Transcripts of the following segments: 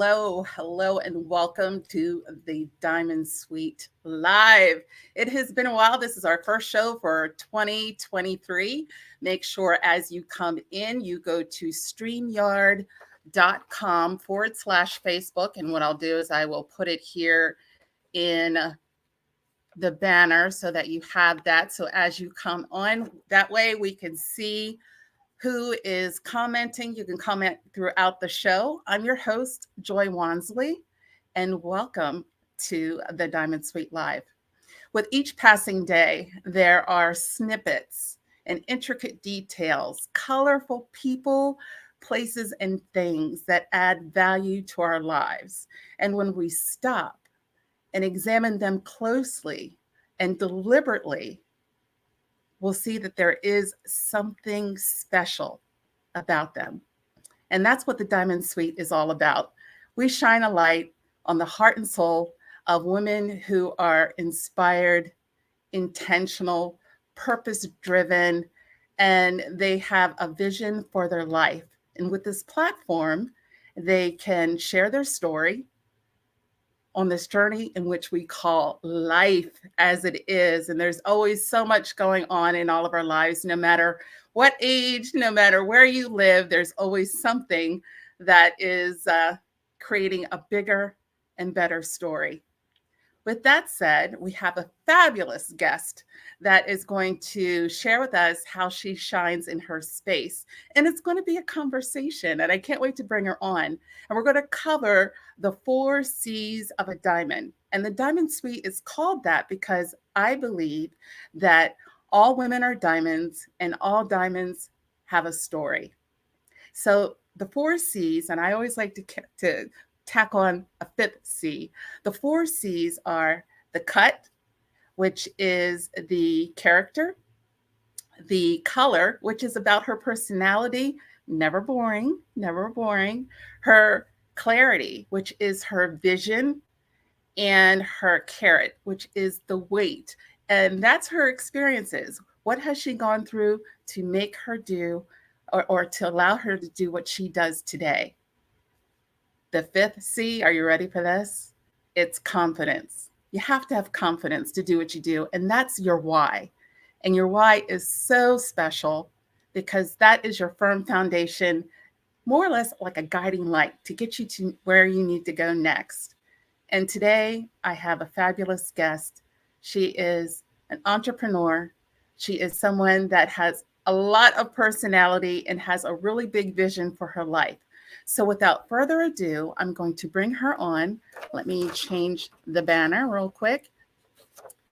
hello, and welcome to the Diamond Suite Live. It has been a while. This is our first show for 2023. Make sure as you come in, you go to StreamYard.com/Facebook. And what I'll do is I will put it here in the banner so that you have that. So as you come on, that way we can see who is commenting. You can comment throughout the show. I'm your host, Joy Wansley, and welcome to the Diamond Suite Live. With each passing day, there are snippets and intricate details, colorful people, places, and things that add value to our lives. And when we stop and examine them closely and deliberately, we'll see that there is something special about them. And that's what the Diamond Suite is all about. We shine a light on the heart and soul of women who are inspired, intentional, purpose-driven, and they have a vision for their life. And with this platform, they can share their story on this journey in which we call life as it is. And there's always so much going on in all of our lives, no matter what age, no matter where you live, there's always something that is creating a bigger and better story. With that said, we have a fabulous guest that is going to share with us how she shines in her space. And it's going to be a conversation, and I can't wait to bring her on. And we're going to cover the 4 C's of a diamond. And the Diamond Suite is called that because I believe that all women are diamonds and all diamonds have a story. So the 4 C's, and I always like to tack on a 5th C. The 4 C's are the cut, which is the character, the color, which is about her personality, never boring, her clarity, which is her vision, and her carat, which is the weight. And that's her experiences. What has she gone through to make her do or to allow her to do what she does today? The 5th C, are you ready for this? It's confidence. You have to have confidence to do what you do, and that's your why. And your why is so special because that is your firm foundation, more or less like a guiding light to get you to where you need to go next. And today I have a fabulous guest. She is an entrepreneur. She is someone that has a lot of personality and has a really big vision for her life. So without further ado, I'm going to bring her on. Let me change the banner real quick.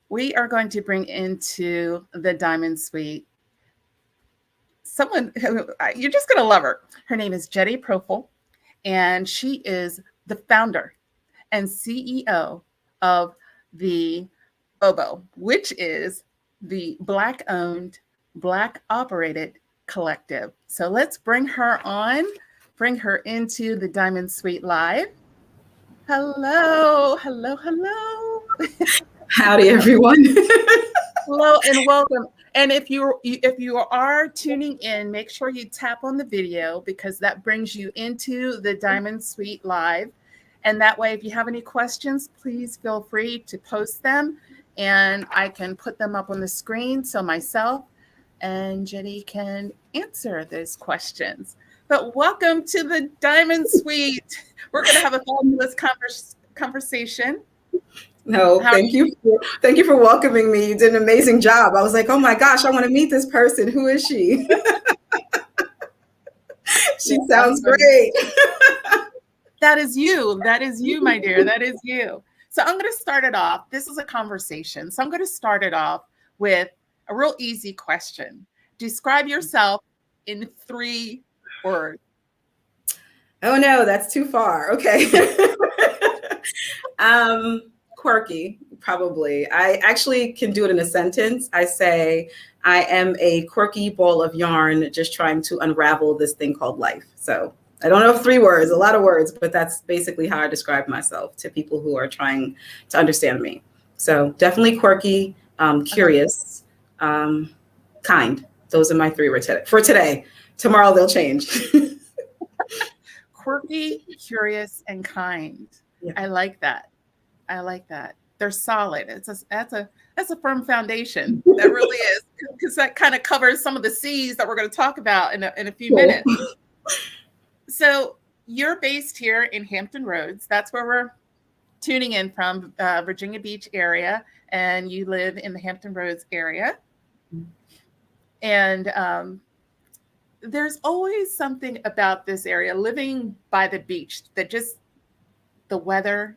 We are going to bring into the Diamond Suite someone who you're just going to love her. Her name is Jetty Prophyl, and she is the founder and CEO of the B.O.B.O, which is the Black-owned, Black-operated collective. So let's bring her on. Bring her into the Diamond Suite Live. Hello. Howdy, everyone. Hello and welcome. And if you are tuning in, make sure you tap on the video because that brings you into the Diamond Suite Live. And that way, if you have any questions, please feel free to post them and I can put them up on the screen so myself and Jetty can answer those questions. But welcome to the Diamond Suite. We're going to have a fabulous conversation. No, thank you. Thank you for welcoming me. You did an amazing job. I was like, oh my gosh, I want to meet this person. Who is she? She sounds great. That is you, my dear. That is you. So I'm going to start it off. This is a conversation. So I'm going to start it off with a real easy question. Describe yourself in 3 words. Oh no, that's too far. Okay. Quirky, probably. I actually can do it in a sentence. I say, I am a quirky ball of yarn just trying to unravel this thing called life. So I don't know if 3 words, a lot of words, but that's basically how I describe myself to people who are trying to understand me. So definitely quirky, curious, kind. Those are my 3 words for today. Tomorrow they'll change. Quirky, curious, and kind. Yeah. I like that. I like that. They're solid. That's a firm foundation. That really is, because that kind of covers some of the C's that we're going to talk about in a few minutes. So you're based here in Hampton Roads. That's where we're tuning in from, Virginia Beach area, and you live in the Hampton Roads area. And there's always something about this area, living by the beach, that just the weather,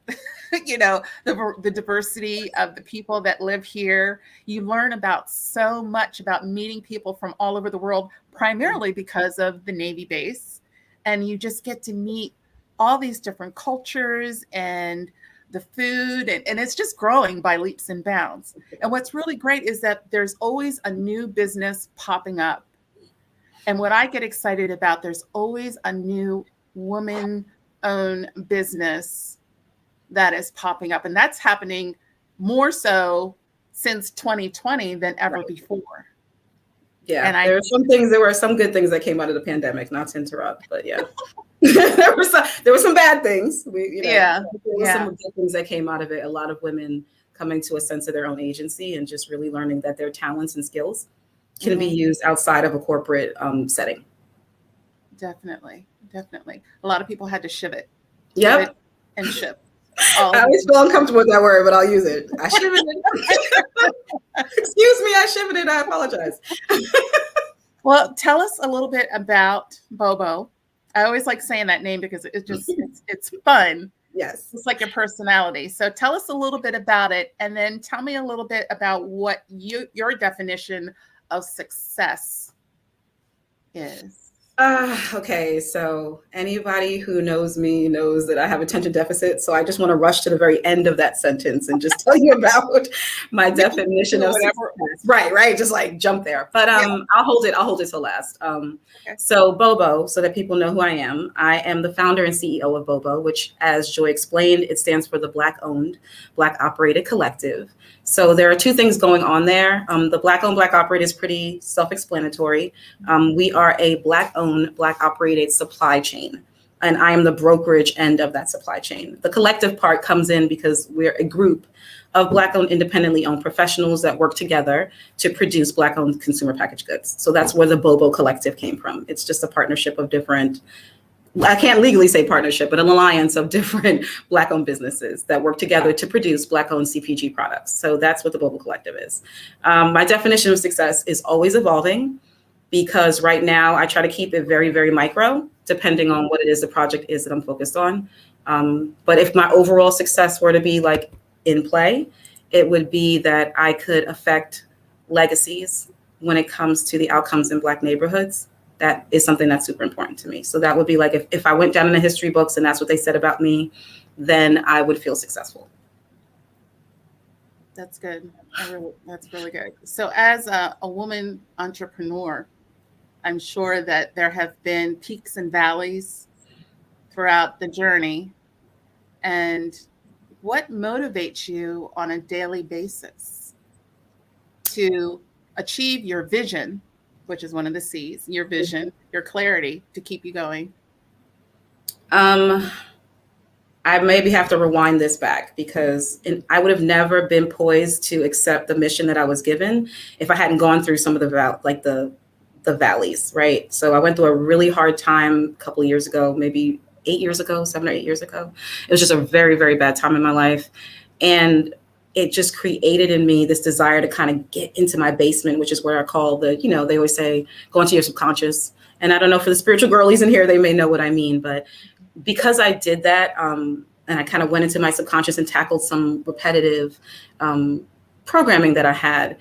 the diversity of the people that live here. You learn about so much about meeting people from all over the world, primarily because of the Navy base. And you just get to meet all these different cultures and the food, and it's just growing by leaps and bounds. And what's really great is that there's always a new business popping up. And what I get excited about, there's always a new woman-owned business that is popping up. And that's happening more so since 2020 than ever before. Yeah, and there were some good things that came out of the pandemic, not to interrupt, but yeah. there were some bad things. There were some good things that came out of it. A lot of women coming to a sense of their own agency and just really learning that their talents and skills can be used outside of a corporate setting. Definitely. A lot of people had to shiv it. Yep. Shiv it and ship. I always feel uncomfortable with that word, but I'll use it. I shivered it. Excuse me, I shivered it. I apologize. Well, tell us a little bit about B.O.B.O. I always like saying that name because it's fun. Yes. It's like your personality. So tell us a little bit about it, and then tell me a little bit about what your definition of success is. Okay, so anybody who knows me knows that I have attention deficit. So I just want to rush to the very end of that sentence and just tell you about my definition of success. Right. Just like jump there. But I'll hold it till last. Okay. So B.O.B.O, so that people know who I am the founder and CEO of B.O.B.O, which, as Joy explained, it stands for the Black-owned, Black-operated collective. So there are two things going on there. The Black-owned, Black-operated is pretty self-explanatory. We are a Black-owned, Black-operated supply chain, and I am the brokerage end of that supply chain. The collective part comes in because we're a group of Black-owned, independently owned professionals that work together to produce Black-owned consumer packaged goods. So that's where the B.O.B.O collective came from. It's just a partnership of different, I can't legally say partnership, but an alliance of different Black-owned businesses that work together to produce Black-owned CPG products. So that's what the B.O.B.O collective is. My definition of success is always evolving, because right now I try to keep it very, very micro, depending on what it is the project is that I'm focused on. But if my overall success were to be like in play, it would be that I could affect legacies when it comes to the outcomes in Black neighborhoods. That is something that's super important to me. So that would be like, if I went down in the history books and that's what they said about me, then I would feel successful. That's good. That's really good. So as a woman entrepreneur, I'm sure that there have been peaks and valleys throughout the journey. And what motivates you on a daily basis to achieve your vision, which is one of the C's, your vision, your clarity, to keep you going? I maybe have to rewind this back, because I would have never been poised to accept the mission that I was given if I hadn't gone through some of the valleys, right? So I went through a really hard time a couple of years ago, maybe 7 or 8 years ago. It was just a very, very bad time in my life. And it just created in me this desire to kind of get into my basement, which is where I call they always say, go into your subconscious. And I don't know, for the spiritual girlies in here, they may know what I mean, but because I did that, and I kind of went into my subconscious and tackled some repetitive programming that I had,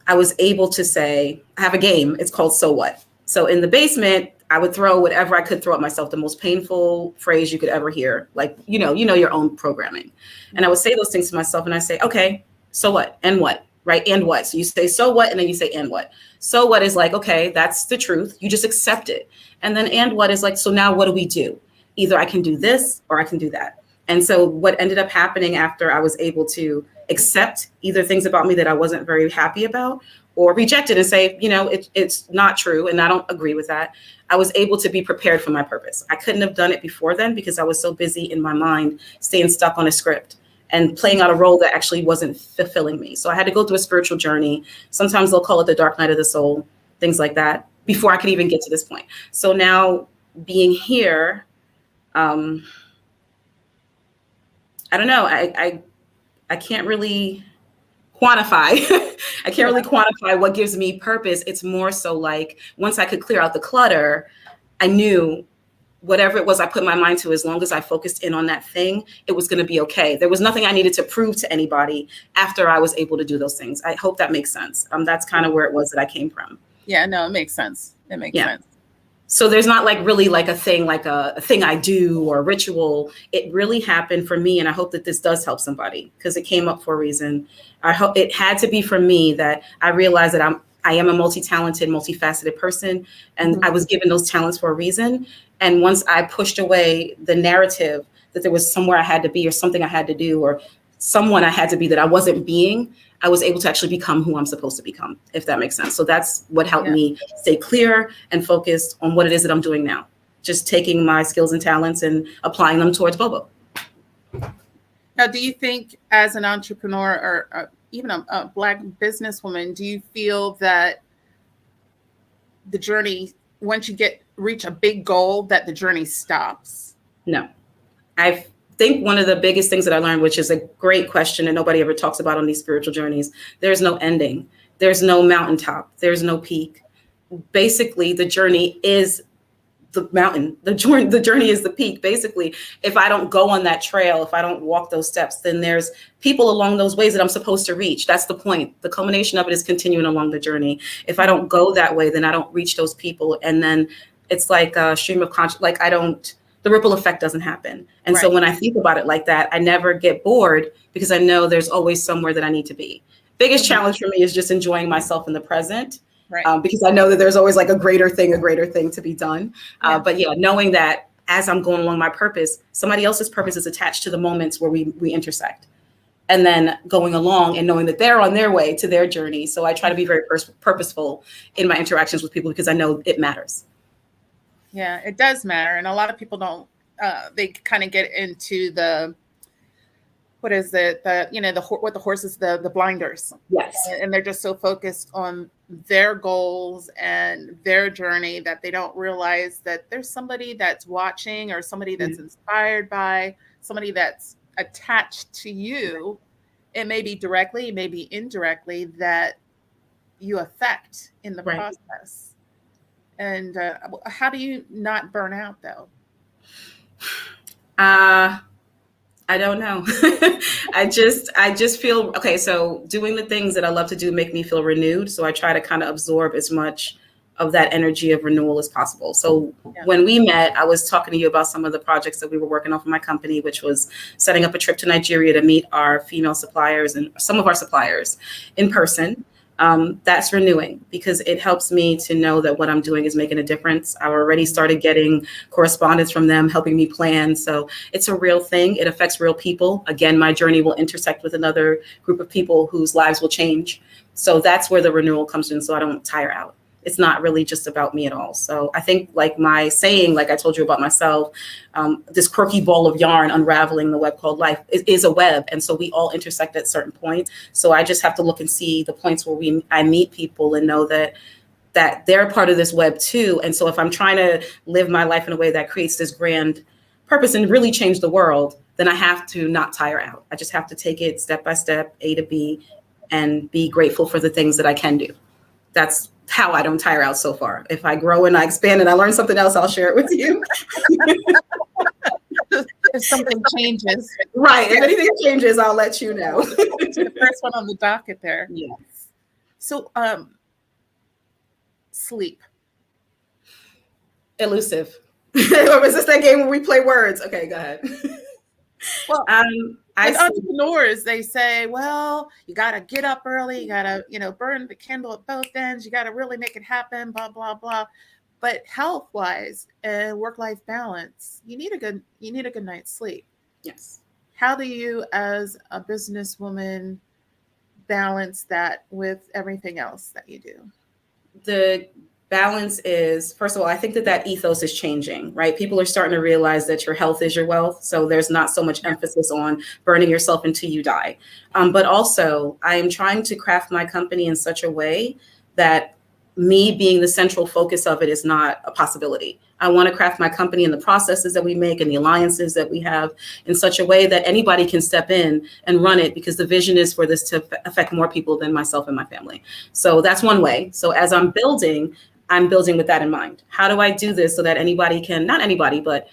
I was able to say, I have a game, it's called So What? So in the basement, I would throw whatever I could throw at myself, the most painful phrase you could ever hear, like, your own programming. And I would say those things to myself, and I say, okay, so what? And what? Right? And what? So you say, so what? And then you say, and what? So what is like, okay, that's the truth. You just accept it. And then, and what is like, so now what do we do? Either I can do this or I can do that. And so what ended up happening after I was able to accept either things about me that I wasn't very happy about, or reject it and say, it's not true and I don't agree with that. I was able to be prepared for my purpose. I couldn't have done it before then because I was so busy in my mind, staying stuck on a script and playing out a role that actually wasn't fulfilling me. So I had to go through a spiritual journey. Sometimes they'll call it the dark night of the soul, things like that, before I could even get to this point. So now being here, I don't know. I can't really quantify. I can't really quantify what gives me purpose. It's more so like once I could clear out the clutter, I knew whatever it was I put my mind to, as long as I focused in on that thing, it was going to be okay. There was nothing I needed to prove to anybody after I was able to do those things. I hope that makes sense. That's kind of where it was that I came from. Yeah, no, it makes sense. It makes sense. So there's not like really like a thing I do or a ritual. It really happened for me. And I hope that this does help somebody because it came up for a reason. I hope it had to be for me that I realized that I am a multi-talented, multifaceted person. And I was given those talents for a reason. And once I pushed away the narrative that there was somewhere I had to be or something I had to do or someone I had to be that I wasn't being, I was able to actually become who I'm supposed to become, if that makes sense. So that's what helped me stay clear and focused on what it is that I'm doing now. Just taking my skills and talents and applying them towards B.O.B.O. Now, do you think as an entrepreneur or even a Black businesswoman, do you feel that the journey, once you reach a big goal, that the journey stops? No. I think one of the biggest things that I learned, which is a great question and nobody ever talks about on these spiritual journeys, there's no ending. There's no mountaintop. There's no peak. Basically, the journey is the mountain. The journey is the peak. Basically, if I don't go on that trail, if I don't walk those steps, then there's people along those ways that I'm supposed to reach. That's the point. The culmination of it is continuing along the journey. If I don't go that way, then I don't reach those people. And then it's like a stream of conscious, like the ripple effect doesn't happen. And so when I think about it like that, I never get bored because I know there's always somewhere that I need to be. Biggest challenge for me is just enjoying myself in the present. Because I know that there's always like a greater thing to be done. But knowing that as I'm going along my purpose, somebody else's purpose is attached to the moments where we intersect. And then going along and knowing that they're on their way to their journey. So I try to be very purposeful in my interactions with people because I know it matters. Yeah, it does matter. And a lot of people don't, they kind of get into what is it? What the horses, the blinders. Yes. And they're just so focused on their goals and their journey that they don't realize that there's somebody that's watching or somebody that's inspired by, somebody that's attached to you. It may be directly, it may be indirectly that you affect in the process. And how do you not burn out though? I don't know. I just feel, okay, so doing the things that I love to do make me feel renewed. So I try to kind of absorb as much of that energy of renewal as possible. So when we met, I was talking to you about some of the projects that we were working on for my company, which was setting up a trip to Nigeria to meet our female suppliers and some of our suppliers in person. That's renewing because it helps me to know that what I'm doing is making a difference. I already started getting correspondence from them, helping me plan. So it's a real thing. It affects real people. Again, my journey will intersect with another group of people whose lives will change. So that's where the renewal comes in. So I don't tire out. It's not really just about me at all. So I think like my saying, like I told you about myself, this quirky ball of yarn unraveling the web called life is a web. And so we all intersect at certain points. So I just have to look and see the points where I meet people and know that they're part of this web too. And so if I'm trying to live my life in a way that creates this grand purpose and really change the world, then I have to not tire out. I just have to take it step by step, A to B, and be grateful for the things that I can do. That's how I don't tire out so far. If I grow and I expand and I learn something else, I'll share it with you. If something changes. Right. If anything changes, I'll let you know. The first one on the docket there. Yes. So sleep. Elusive. Or is this that game where we play words? Okay, go ahead. Well, entrepreneurs, they say, well, you got to get up early. You got to, burn the candle at both ends. You got to really make it happen, blah, blah, blah. But health wise and work-life balance, you need a good night's sleep. Yes. How do you, as a businesswoman, balance that with everything else that you do? The balance is, first of all, I think that ethos is changing, right? People are starting to realize that your health is your wealth. So there's not so much emphasis on burning yourself until you die. But also, I am trying to craft my company in such a way that me being the central focus of it is not a possibility. I want to craft my company and the processes that we make and the alliances that we have in such a way that anybody can step in and run it, because the vision is for this to affect more people than myself and my family. So that's one way. So as I'm building with that in mind. How do I do this so that anybody can, not anybody, but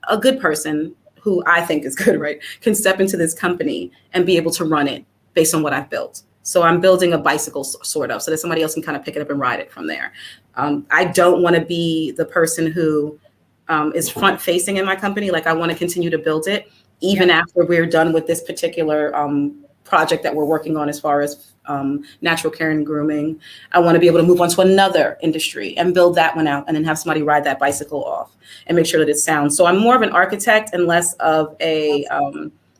a good person who I think is good, right, can step into this company and be able to run it based on what I've built. So I'm building a bicycle sort of, so that somebody else can kind of pick it up and ride it from there. I don't want to be the person who is front facing in my company. Like, I want to continue to build it even after we're done with this particular project that we're working on as far as natural care and grooming. I want to be able to move on to another industry and build that one out, and then have somebody ride that bicycle off and make sure that it sounds. So I'm more of an architect and less of a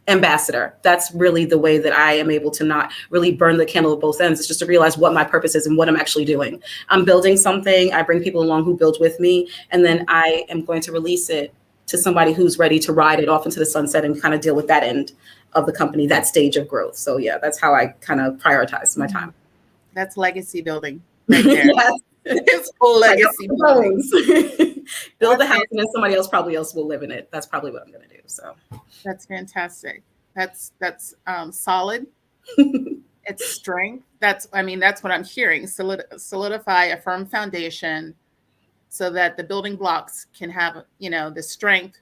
ambassador. That's really the way that I am able to not really burn the candle at both ends. It's just to realize what my purpose is and what I'm actually doing. I'm building something. I bring people along who build with me, and then I am going to release it to somebody who's ready to ride it off into the sunset and kind of deal with that end of the company, that stage of growth. So yeah, that's how I kind of prioritize my time. That's legacy building right there. Yes. It's legacy building. Build the house, and then somebody else probably will live in it. That's probably what I'm going to do. So that's fantastic. That's solid. It's strength. That's what I'm hearing. Solidify a firm foundation so that the building blocks can have, the strength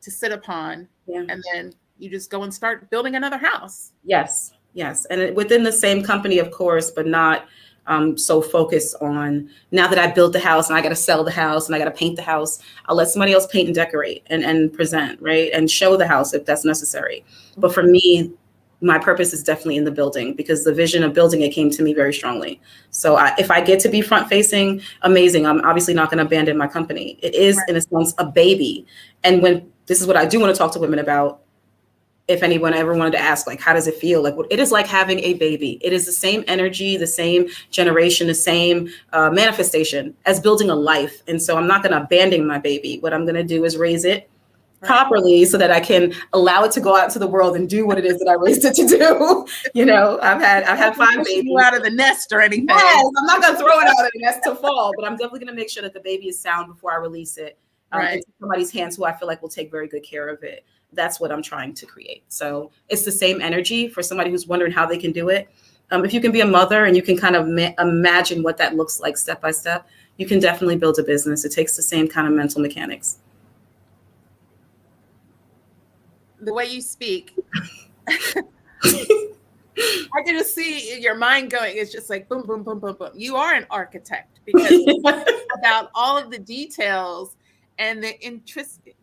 to sit upon. Yeah. And then you just go and start building another house. Yes. And within the same company, of course, but not so focused on, now that I built the house and I got to sell the house and I got to paint the house, I'll let somebody else paint and decorate and present, right? And show the house if that's necessary. But for me, my purpose is definitely in the building, because the vision of building it came to me very strongly. So if I get to be front facing, amazing. I'm obviously not going to abandon my company. It is, in a sense, a baby. And this is what I do want to talk to women about. If anyone ever wanted to ask, like, how does it feel? Like, it is like having a baby. It is the same energy, the same generation, the same manifestation as building a life. And so I'm not going to abandon my baby. What I'm going to do is raise it properly so that I can allow it to go out to the world and do what it is that I raised it to do. I've had 5 babies. You out of the nest or anything. Yes, I'm not going to throw it out of the nest to fall, but I'm definitely going to make sure that the baby is sound before I release it into somebody's hands who I feel like will take very good care of it. That's what I'm trying to create. So it's the same energy for somebody who's wondering how they can do it. If you can be a mother and you can kind of imagine what that looks like step by step, you can definitely build a business. It takes the same kind of mental mechanics. The way you speak, I can just see your mind going. It's just like boom, boom, boom, boom, boom. You are an architect, because about all of the details and the intricacies,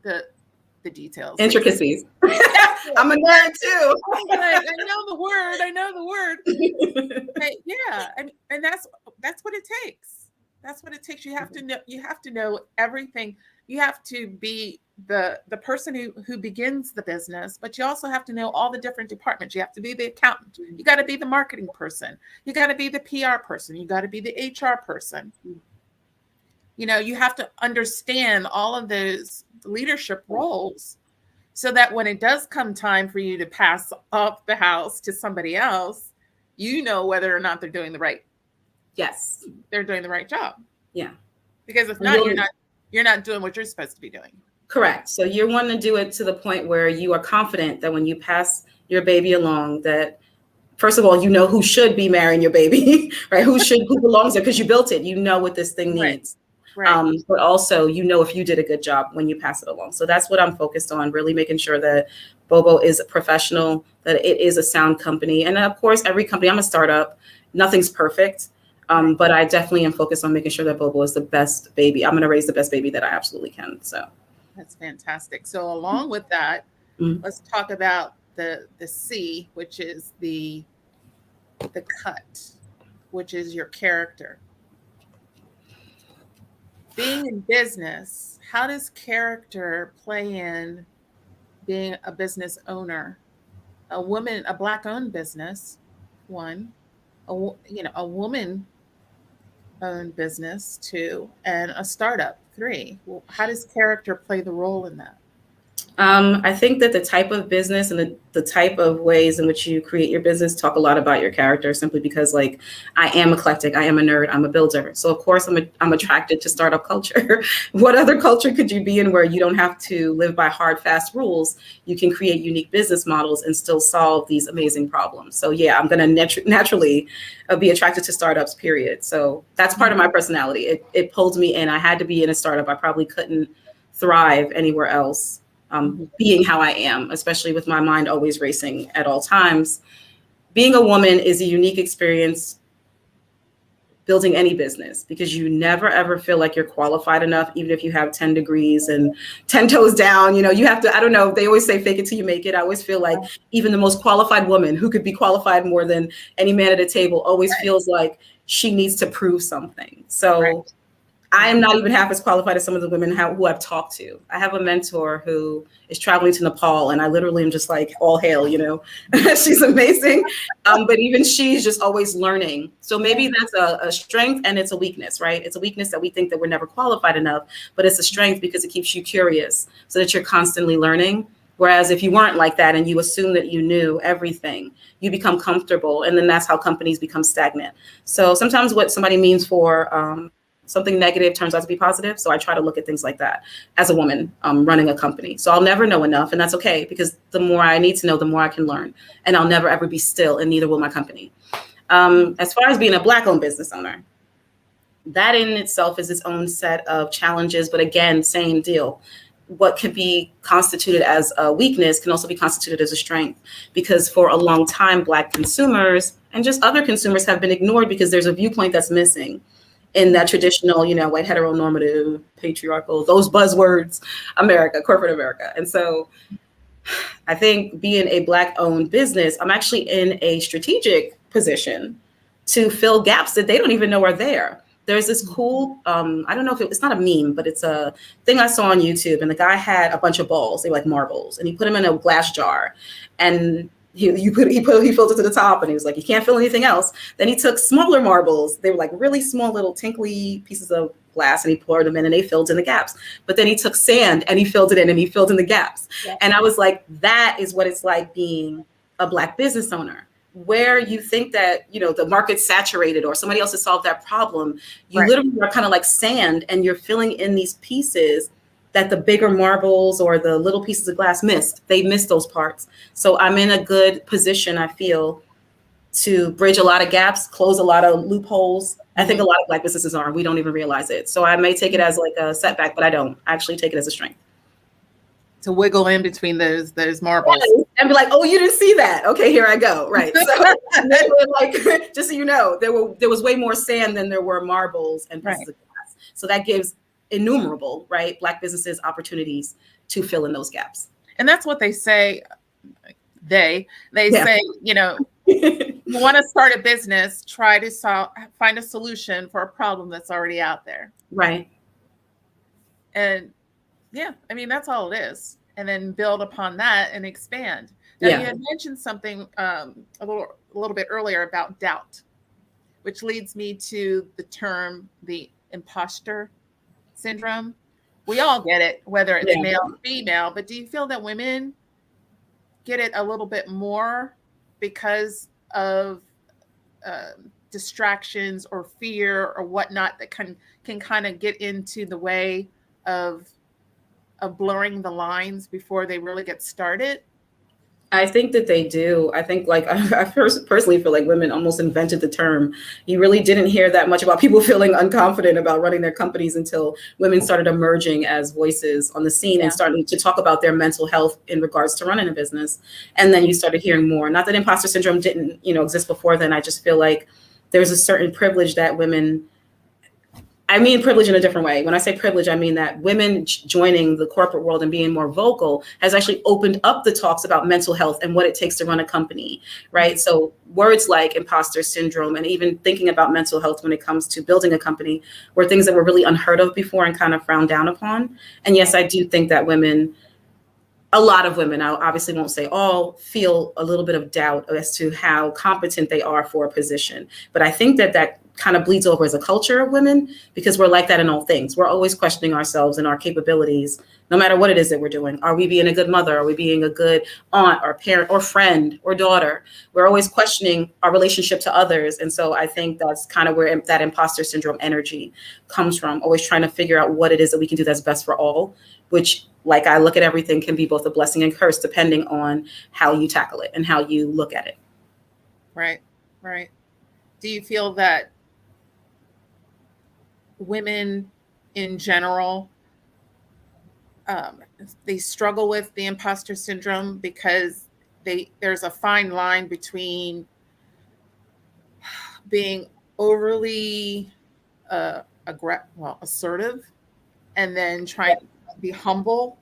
the details. Intricacies. I'm a nerd too. I know the word. But yeah, and that's what it takes. That's what it takes. You have to know everything. You have to be the person who begins the business, but you also have to know all the different departments. You have to be the accountant. You got to be the marketing person. You got to be the PR person. You got to be the HR person. You have to understand all of those leadership roles, so that when it does come time for you to pass off the house to somebody else, whether or not they're doing the right. Yes. They're doing the right job. Yeah. Because if not, you're not doing what you're supposed to be doing. Correct. So you're wanting to do it to the point where you are confident that when you pass your baby along, that first of all, who should be marrying your baby, right? Who belongs there, because you built it. You know what this thing needs. Right. But also, if you did a good job when you pass it along. So that's what I'm focused on, really making sure that B.O.B.O is professional, that it is a sound company. And of course, every company, I'm a startup, nothing's perfect. But I definitely am focused on making sure that B.O.B.O is the best baby. I'm going to raise the best baby that I absolutely can. So that's fantastic. So along with that, let's talk about the C, which is the cut, which is your character. Being in business, how does character play in being a business owner? a black-owned business, one, a woman-owned business, two, and a startup, three. Well, how does character play the role in that? I think that the type of business and the type of ways in which you create your business talk a lot about your character, simply because, like, I am eclectic, I am a nerd, I'm a builder. So of course I'm attracted to startup culture. What other culture could you be in where you don't have to live by hard, fast rules? You can create unique business models and still solve these amazing problems. So yeah, I'm going to naturally be attracted to startups, period. So that's part of my personality. It pulled me in. I had to be in a startup. I probably couldn't thrive anywhere else. Being how I am, especially with my mind always racing at all times. Being a woman is a unique experience building any business, because you never ever feel like you're qualified enough, even if you have 10 degrees and 10 toes down. You have to, I don't know, they always say fake it till you make it. I always feel like even the most qualified woman, who could be qualified more than any man at a table, always feels like she needs to prove something. So I am not even half as qualified as some of the women who I've talked to. I have a mentor who is traveling to Nepal, and I literally am just like, all hail, she's amazing. But even she's just always learning. So maybe that's a strength, and it's a weakness, right? It's a weakness that we think that we're never qualified enough, but it's a strength because it keeps you curious so that you're constantly learning. Whereas if you weren't like that and you assume that you knew everything, you become comfortable, and then that's how companies become stagnant. So sometimes what somebody means for something negative turns out to be positive. So I try to look at things like that as a woman running a company. So I'll never know enough, and that's okay, because the more I need to know, the more I can learn, and I'll never ever be still, and neither will my company. As far as being a Black-owned business owner, that in itself is its own set of challenges. But again, same deal. What can be constituted as a weakness can also be constituted as a strength, because for a long time, Black consumers and just other consumers have been ignored because there's a viewpoint that's missing in that traditional, white heteronormative, patriarchal, those buzzwords, corporate America. And so I think being a Black-owned business, I'm actually in a strategic position to fill gaps that they don't even know are there. There's this cool, I don't know if it's not a meme, but it's a thing I saw on YouTube, and the guy had a bunch of balls, they were like marbles, and he put them in a glass jar, and he filled it to the top, and he was like, you can't fill anything else. Then he took smaller marbles. They were like really small little tinkly pieces of glass, and he poured them in, and they filled in the gaps. But then he took sand and he filled it in, and he filled in the gaps. Yeah. And I was like, that is what it's like being a Black business owner, where you think that, the market's saturated or somebody else has solved that problem. You literally are kind of like sand, and you're filling in these pieces that the bigger marbles or the little pieces of glass missed. They missed those parts. So I'm in a good position, I feel, to bridge a lot of gaps, close a lot of loopholes. I think a lot of Black businesses are, and we don't even realize it. So I may take it as like a setback, but I don't. I actually take it as a strength. To wiggle in between those marbles. Right. And be like, oh, you didn't see that. Okay, here I go. Right. So they were like, just so you know, there was way more sand than there were marbles and pieces of glass. So that gives innumerable, right, Black businesses opportunities to fill in those gaps. And that's what they say. They say, you want to start a business, try to find a solution for a problem that's already out there. Right. And yeah, I mean, that's all it is. And then build upon that and expand. Now, you had mentioned something a little bit earlier about doubt, which leads me to the term, the imposter syndrome. We all get it, whether it's male or female, but do you feel that women get it a little bit more because of distractions or fear or whatnot that can kind of get into the way of blurring the lines before they really get started? I think that they do. I think, like, I personally feel like women almost invented the term. You really didn't hear that much about people feeling unconfident about running their companies until women started emerging as voices on the scene and starting to talk about their mental health in regards to running a business. And then you started hearing more. Not that imposter syndrome didn't, exist before then. I just feel like there's a certain privilege that women, I mean privilege in a different way. When I say privilege, I mean that women joining the corporate world and being more vocal has actually opened up the talks about mental health and what it takes to run a company, right? So words like imposter syndrome and even thinking about mental health when it comes to building a company were things that were really unheard of before and kind of frowned down upon. And yes, I do think that women a lot of women, I obviously won't say all, feel a little bit of doubt as to how competent they are for a position. But I think that kind of bleeds over as a culture of women, because we're like that in all things. We're always questioning ourselves and our capabilities, no matter what it is that we're doing. Are we being a good mother? Are we being a good aunt or parent or friend or daughter? We're always questioning our relationship to others. And so I think that's kind of where that imposter syndrome energy comes from, always trying to figure out what it is that we can do that's best for all, which, like I look at everything, can be both a blessing and curse depending on how you tackle it and how you look at it. Right, right. Do you feel that women in general, they struggle with the imposter syndrome because there's a fine line between being overly assertive and then trying to be humble?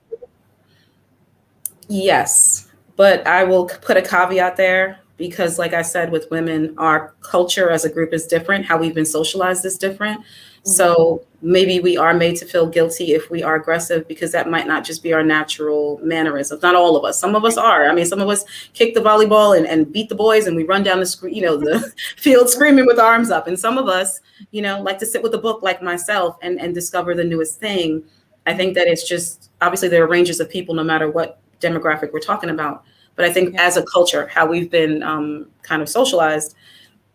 Yes, but I will put a caveat there, because like I said, with women, our culture as a group is different. How we've been socialized is different. So maybe we are made to feel guilty if we are aggressive, because that might not just be our natural mannerisms. Not all of us. Some of us are. I mean, some of us kick the volleyball and beat the boys, and we run down the field screaming with arms up. And some of us, like to sit with a book like myself and discover the newest thing. I think that it's just, obviously there are ranges of people no matter what demographic we're talking about. But I think as a culture, how we've been kind of socialized,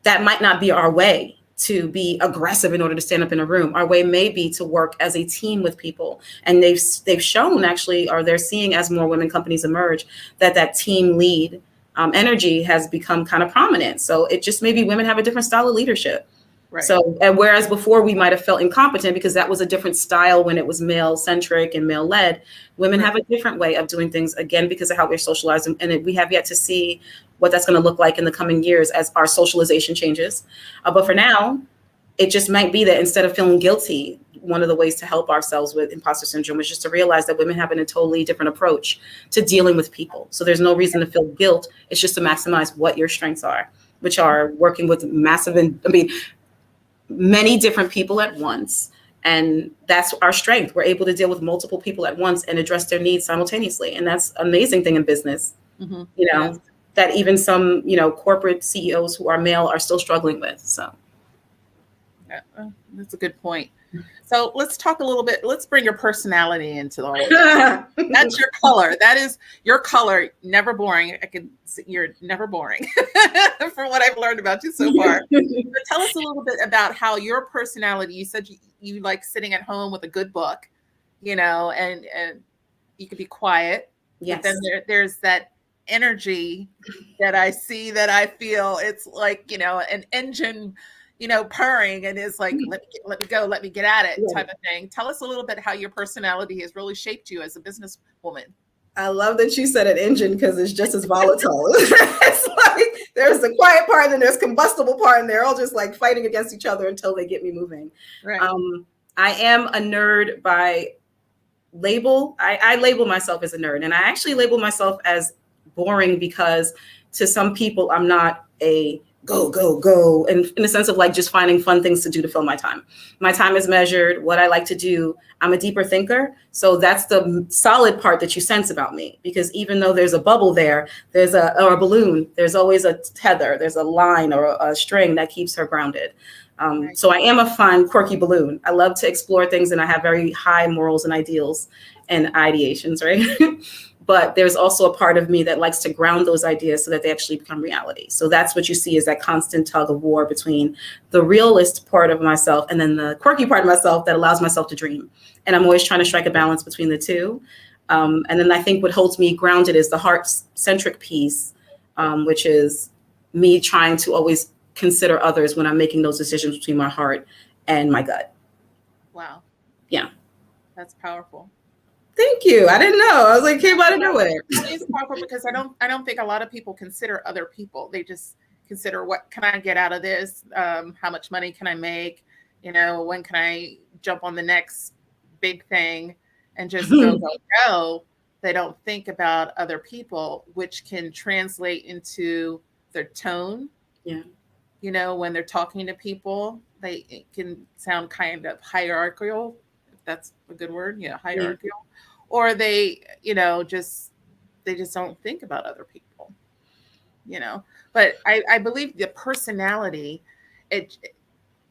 that might not be our way to be aggressive in order to stand up in a room. Our way may be to work as a team with people. And they've shown actually, or they're seeing as more women companies emerge, that team lead energy has become kind of prominent. So it just maybe women have a different style of leadership. Right. So, and whereas before we might have felt incompetent because that was a different style when it was male centric and male led, women have a different way of doing things, again, because of how we're socialized. And we have yet to see what that's going to look like in the coming years as our socialization changes. But for now, it just might be that instead of feeling guilty, one of the ways to help ourselves with imposter syndrome is just to realize that women have a totally different approach to dealing with people. So there's no reason to feel guilt. It's just to maximize what your strengths are, which are working with many different people at once. And that's our strength. We're able to deal with multiple people at once and address their needs simultaneously. And that's an amazing thing in business, that even some, corporate CEOs who are male are still struggling with. So. Yeah, that's a good point. So let's talk a little bit. Let's bring your personality into all of that. That's your color. That is your color. Never boring. You're never boring from what I've learned about you so far. But tell us a little bit about how your personality. You said you like sitting at home with a good book, and you could be quiet. Yes. But then there's that energy that I see, that I feel. It's like an engine, purring, and is like, let me go, let me get at it, type of thing. Tell us a little bit how your personality has really shaped you as a businesswoman. I love that you said an engine, because it's just as volatile. It's like there's the quiet part and there's combustible part, and they're all just like fighting against each other until they get me moving. Right. I am a nerd by label. I label myself as a nerd, and I actually label myself as boring because to some people I'm not a go, and in the sense of like just finding fun things to do to fill my time. My time is measured. What I like to do, I'm a deeper thinker. So that's the solid part that you sense about me, because even though there's a bubble there, there's a balloon, there's always a tether, there's a line or a string that keeps her grounded. So I am a fun, quirky balloon. I love to explore things, and I have very high morals and ideals and ideations, right? But there's also a part of me that likes to ground those ideas so that they actually become reality. So that's what you see, is that constant tug of war between the realist part of myself and then the quirky part of myself that allows myself to dream. And I'm always trying to strike a balance between the two. And then I think what holds me grounded is the heart-centric piece, which is me trying to always consider others when I'm making those decisions between my heart and my gut. Wow. Yeah. That's powerful. Thank you. I didn't know. I was like, came out of nowhere. It's powerful because I don't think a lot of people consider other people. They just consider, what can I get out of this? How much money can I make? When can I jump on the next big thing and just go. They don't think about other people, which can translate into their tone. Yeah. When they're talking to people, it can sound kind of hierarchical, if that's a good word. Hierarchical. Yeah. Or they, just they just don't think about other people, but I believe the personality,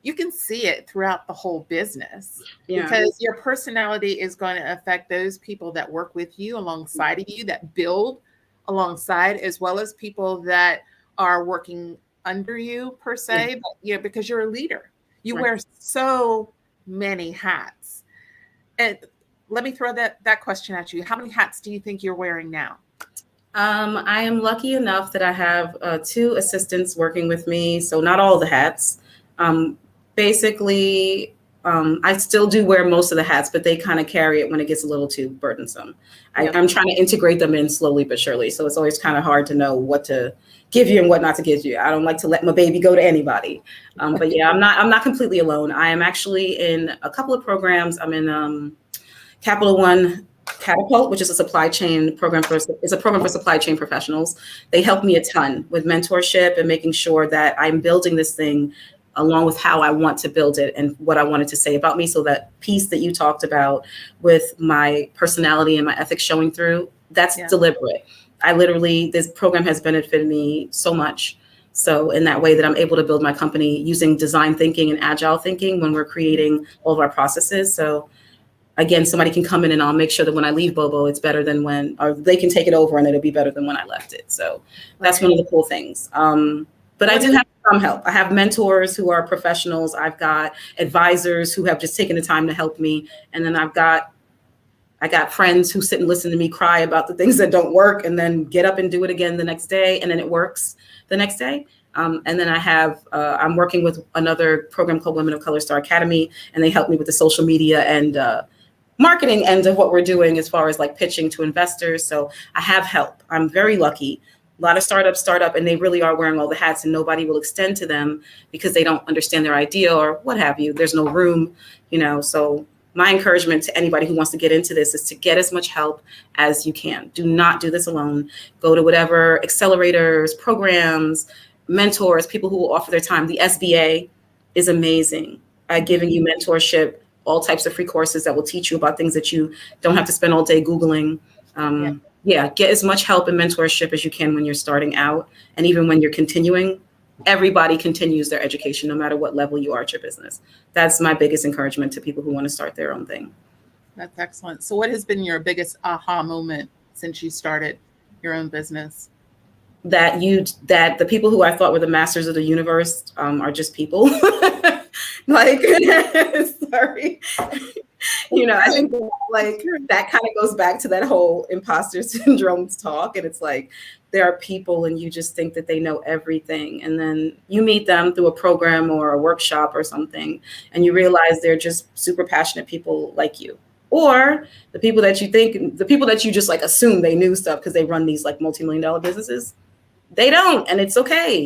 you can see it throughout the whole business, because your personality is going to affect those people that work with you, alongside of you, that build alongside, as well as people that are working under you per se, but because you're a leader, you wear so many hats. And let me throw that question at you. How many hats do you think you're wearing now? I am lucky enough that I have 2 assistants working with me, so not all the hats. Basically, I still do wear most of the hats, but they kind of carry it when it gets a little too burdensome. I'm trying to integrate them in slowly but surely, so it's always kind of hard to know what to give you and what not to give you. I don't like to let my baby go to anybody, but yeah, I'm not completely alone. I am actually in a couple of programs. I'm in Capital One Catapult, which is a supply chain program for supply chain professionals. They help me a ton with mentorship and making sure that I'm building this thing along with how I want to build it and what I wanted to say about me. So that piece that you talked about with my personality and my ethics showing through, that's deliberate. This program has benefited me so much. So in that way that I'm able to build my company using design thinking and agile thinking when we're creating all of our processes. So again, somebody can come in and I'll make sure that when I leave B.O.B.O, it's better than or they can take it over and it'll be better than when I left it. So that's one of the cool things. But I do have some help. I have mentors who are professionals. I've got advisors who have just taken the time to help me. And then I got friends who sit and listen to me cry about the things that don't work and then get up and do it again the next day. And then it works the next day. And then I'm working with another program called Women of Color Star Academy, and they help me with the social media and marketing end of what we're doing as far as like pitching to investors. So I have help. I'm very lucky. A lot of startups start up and they really are wearing all the hats and nobody will extend to them because they don't understand their idea or what have you. There's no room, so my encouragement to anybody who wants to get into this is to get as much help as you can. Do not do this alone. Go to whatever accelerators, programs, mentors, people who will offer their time. The SBA is amazing at giving you mentorship, all types of free courses that will teach you about things that you don't have to spend all day Googling. Get as much help and mentorship as you can when you're starting out. And even when you're continuing, everybody continues their education, no matter what level you are at your business. That's my biggest encourage,ment to people who want to start their own thing. That's excellent. So what has been your biggest aha moment since you started your own business? That the people who I thought were the masters of the universe are just people. Like, sorry. I think that kind of goes back to that whole imposter syndrome talk. And it's like, there are people and you just think that they know everything. And then you meet them through a program or a workshop or something, and you realize they're just super passionate people like you. Or the people that you just like assume they knew stuff because they run these like multi-million-dollar businesses. They don't, and it's okay.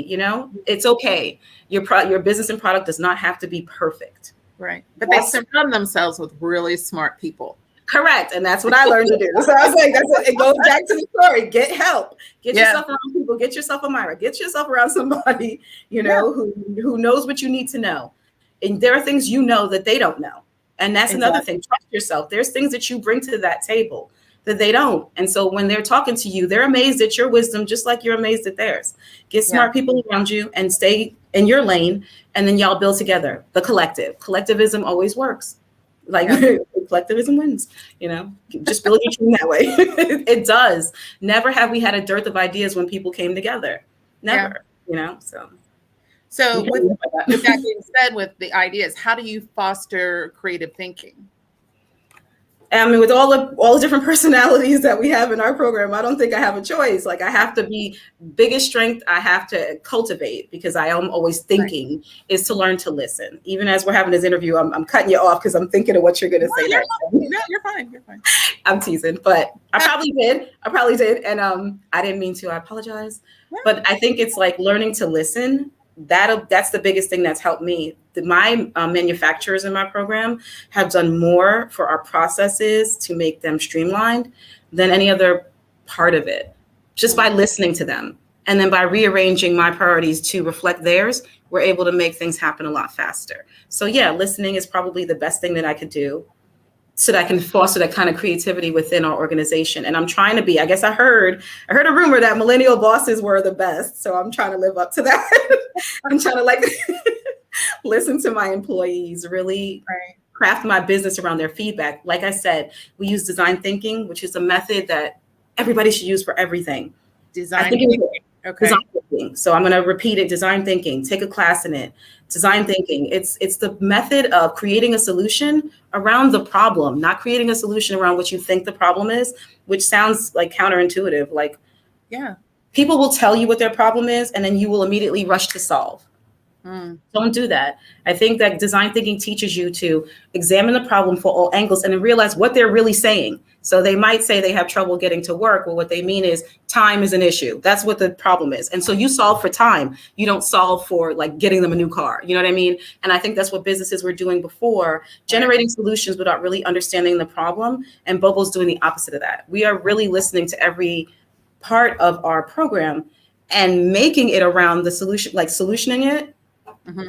It's okay. Your business and product does not have to be perfect. Right. But they surround themselves with really smart people. Correct. And that's what I learned to do. So I was like, it goes back to the story. Get help. Get yourself around people. Get yourself a Myra. Get yourself around somebody, who knows what you need to know. And there are things that they don't know. And that's another thing. Trust yourself. There's things that you bring to that table that they don't. And so when they're talking to you, they're amazed at your wisdom, just like you're amazed at theirs. Get smart people around you and stay in your lane. And then y'all build together. The collectivism always works. Like collectivism wins, just build your team that way. It does. Never have we had a dearth of ideas when people came together. Never, So with that being said, with the ideas, how do you foster creative thinking? I mean, with all the different personalities that we have in our program, I don't think I have a choice. Like, I have to be biggest strength I have to cultivate, because I am always thinking, is to learn to listen. Even as we're having this interview, I'm cutting you off because I'm thinking of what you're going to say. No, you're fine. You're fine. I'm teasing, but I probably did. And I didn't mean to. I apologize. But I think it's like learning to listen. That's the biggest thing that's helped me. My manufacturers in my program have done more for our processes to make them streamlined than any other part of it, just by listening to them. And then by rearranging my priorities to reflect theirs, we're able to make things happen a lot faster. So listening is probably the best thing that I could do. so that I can foster that kind of creativity within our organization. And I'm trying to be, I guess I heard a rumor that millennial bosses were the best. So I'm trying to live up to that. I'm trying to like listen to my employees, really craft my business around their feedback. Like I said, we use design thinking, which is a method that everybody should use for everything. Design thinking. Okay. Design thinking. So I'm going to repeat it. Design thinking. Take a class in it. Design thinking. It's the method of creating a solution around the problem, not creating a solution around what you think the problem is, which sounds like counterintuitive. Like, yeah, people will tell you what their problem is, and then you will immediately rush to solve. Don't do that. I think that design thinking teaches you to examine the problem for all angles and then realize what they're really saying. So they might say they have trouble getting to work. Well, what they mean is time is an issue. That's what the problem is. And so you solve for time. You don't solve for like getting them a new car. You know what I mean? And I think that's what businesses were doing before, generating solutions without really understanding the problem. And B.O.B.O's doing the opposite of that. We are really listening to every part of our program and making it around the solution, like solutioning it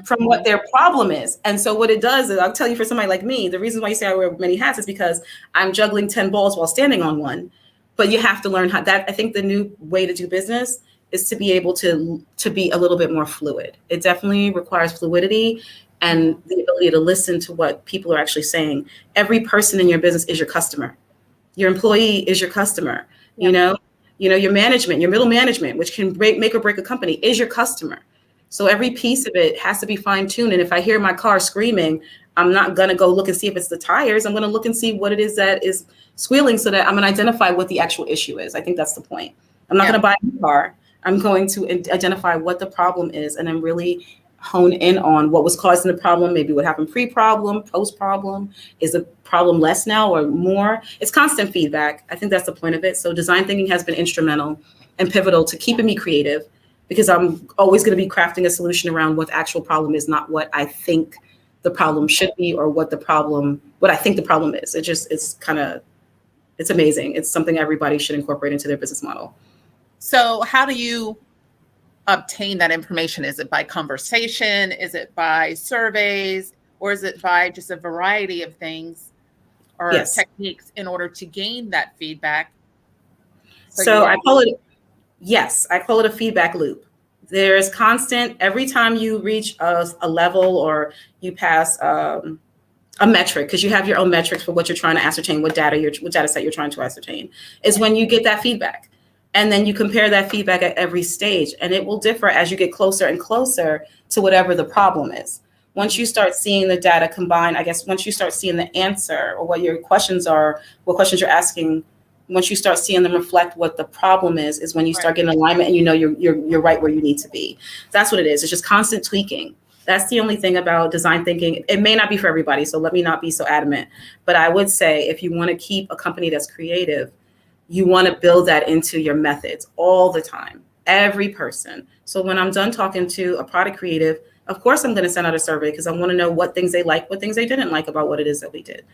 from what their problem is. And so what it does is, I'll tell you, for somebody like me, the reason why you say I wear many hats is because I'm juggling 10 balls while standing on one. But you have to learn how that. I think the new way to do business is to be able to be a little bit more fluid. It definitely requires fluidity and the ability to listen to what people are actually saying. Every person in your business is your customer. Your employee is your customer. You know, your management, your middle management, which can make or break a company, is your customer. So every piece of it has to be fine-tuned. And if I hear my car screaming, I'm not going to go look and see if it's the tires. I'm going to look and see what it is that is squealing, so that I'm going to identify what the actual issue is. I think that's the point. I'm not going to buy a new car. I'm going to identify what the problem is and then really hone in on what was causing the problem, maybe what happened pre-problem, post-problem. Is the problem less now or more? It's constant feedback. I think that's the point of it. So design thinking has been instrumental and pivotal to keeping me creative, because I'm always going to be crafting a solution around what the actual problem is, not what I think the problem should be or what I think the problem is. It's amazing. It's something everybody should incorporate into their business model. So how do you obtain that information? Is it by conversation? Is it by surveys? Or is it by just a variety of things or techniques in order to gain that feedback? So I call it a feedback loop. There is constant, every time you reach a level or you pass a metric, because you have your own metrics for what you're trying to ascertain, what data set you're trying to ascertain, is when you get that feedback. And then you compare that feedback at every stage, and it will differ as you get closer and closer to whatever the problem is. Once you start seeing the data combine, I guess once you start seeing the answer or what your questions are, what questions you're asking, once you start seeing them reflect what the problem is when you start getting alignment and you know you're right where you need to be. That's what it is. It's just constant tweaking. That's the only thing about design thinking. It may not be for everybody, so let me not be so adamant. But I would say if you want to keep a company that's creative, you want to build that into your methods all the time, every person. So when I'm done talking to a product creative, of course I'm going to send out a survey because I want to know what things they like, what things they didn't like about what it is that we did.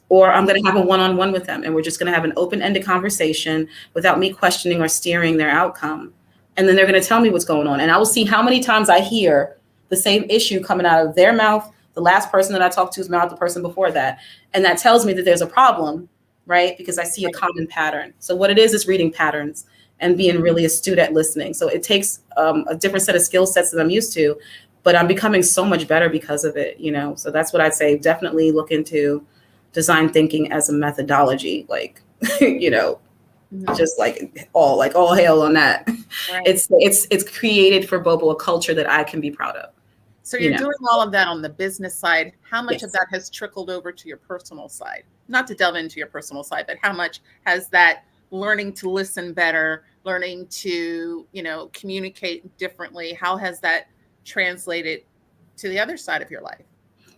Or I'm going to have a one-on-one with them and we're just going to have an open-ended conversation without me questioning or steering their outcome. And then they're going to tell me what's going on. And I will see how many times I hear the same issue coming out of their mouth, the last person that I talked to's mouth, the person before that. And that tells me that there's a problem, right? Because I see a common pattern. So what it is reading patterns and being really astute at listening. So it takes a different set of skill sets that I'm used to, but I'm becoming so much better because of it, you know? So that's what I'd say. Definitely look into design thinking as a methodology, like, you know, just like all hail on that. Right. It's created for B.O.B.O a culture that I can be proud of. So you're doing all of that on the business side. How much of that has trickled over to your personal side? Not to delve into your personal side, but how much has that learning to listen better, learning to, you know, communicate differently, how has that translated to the other side of your life?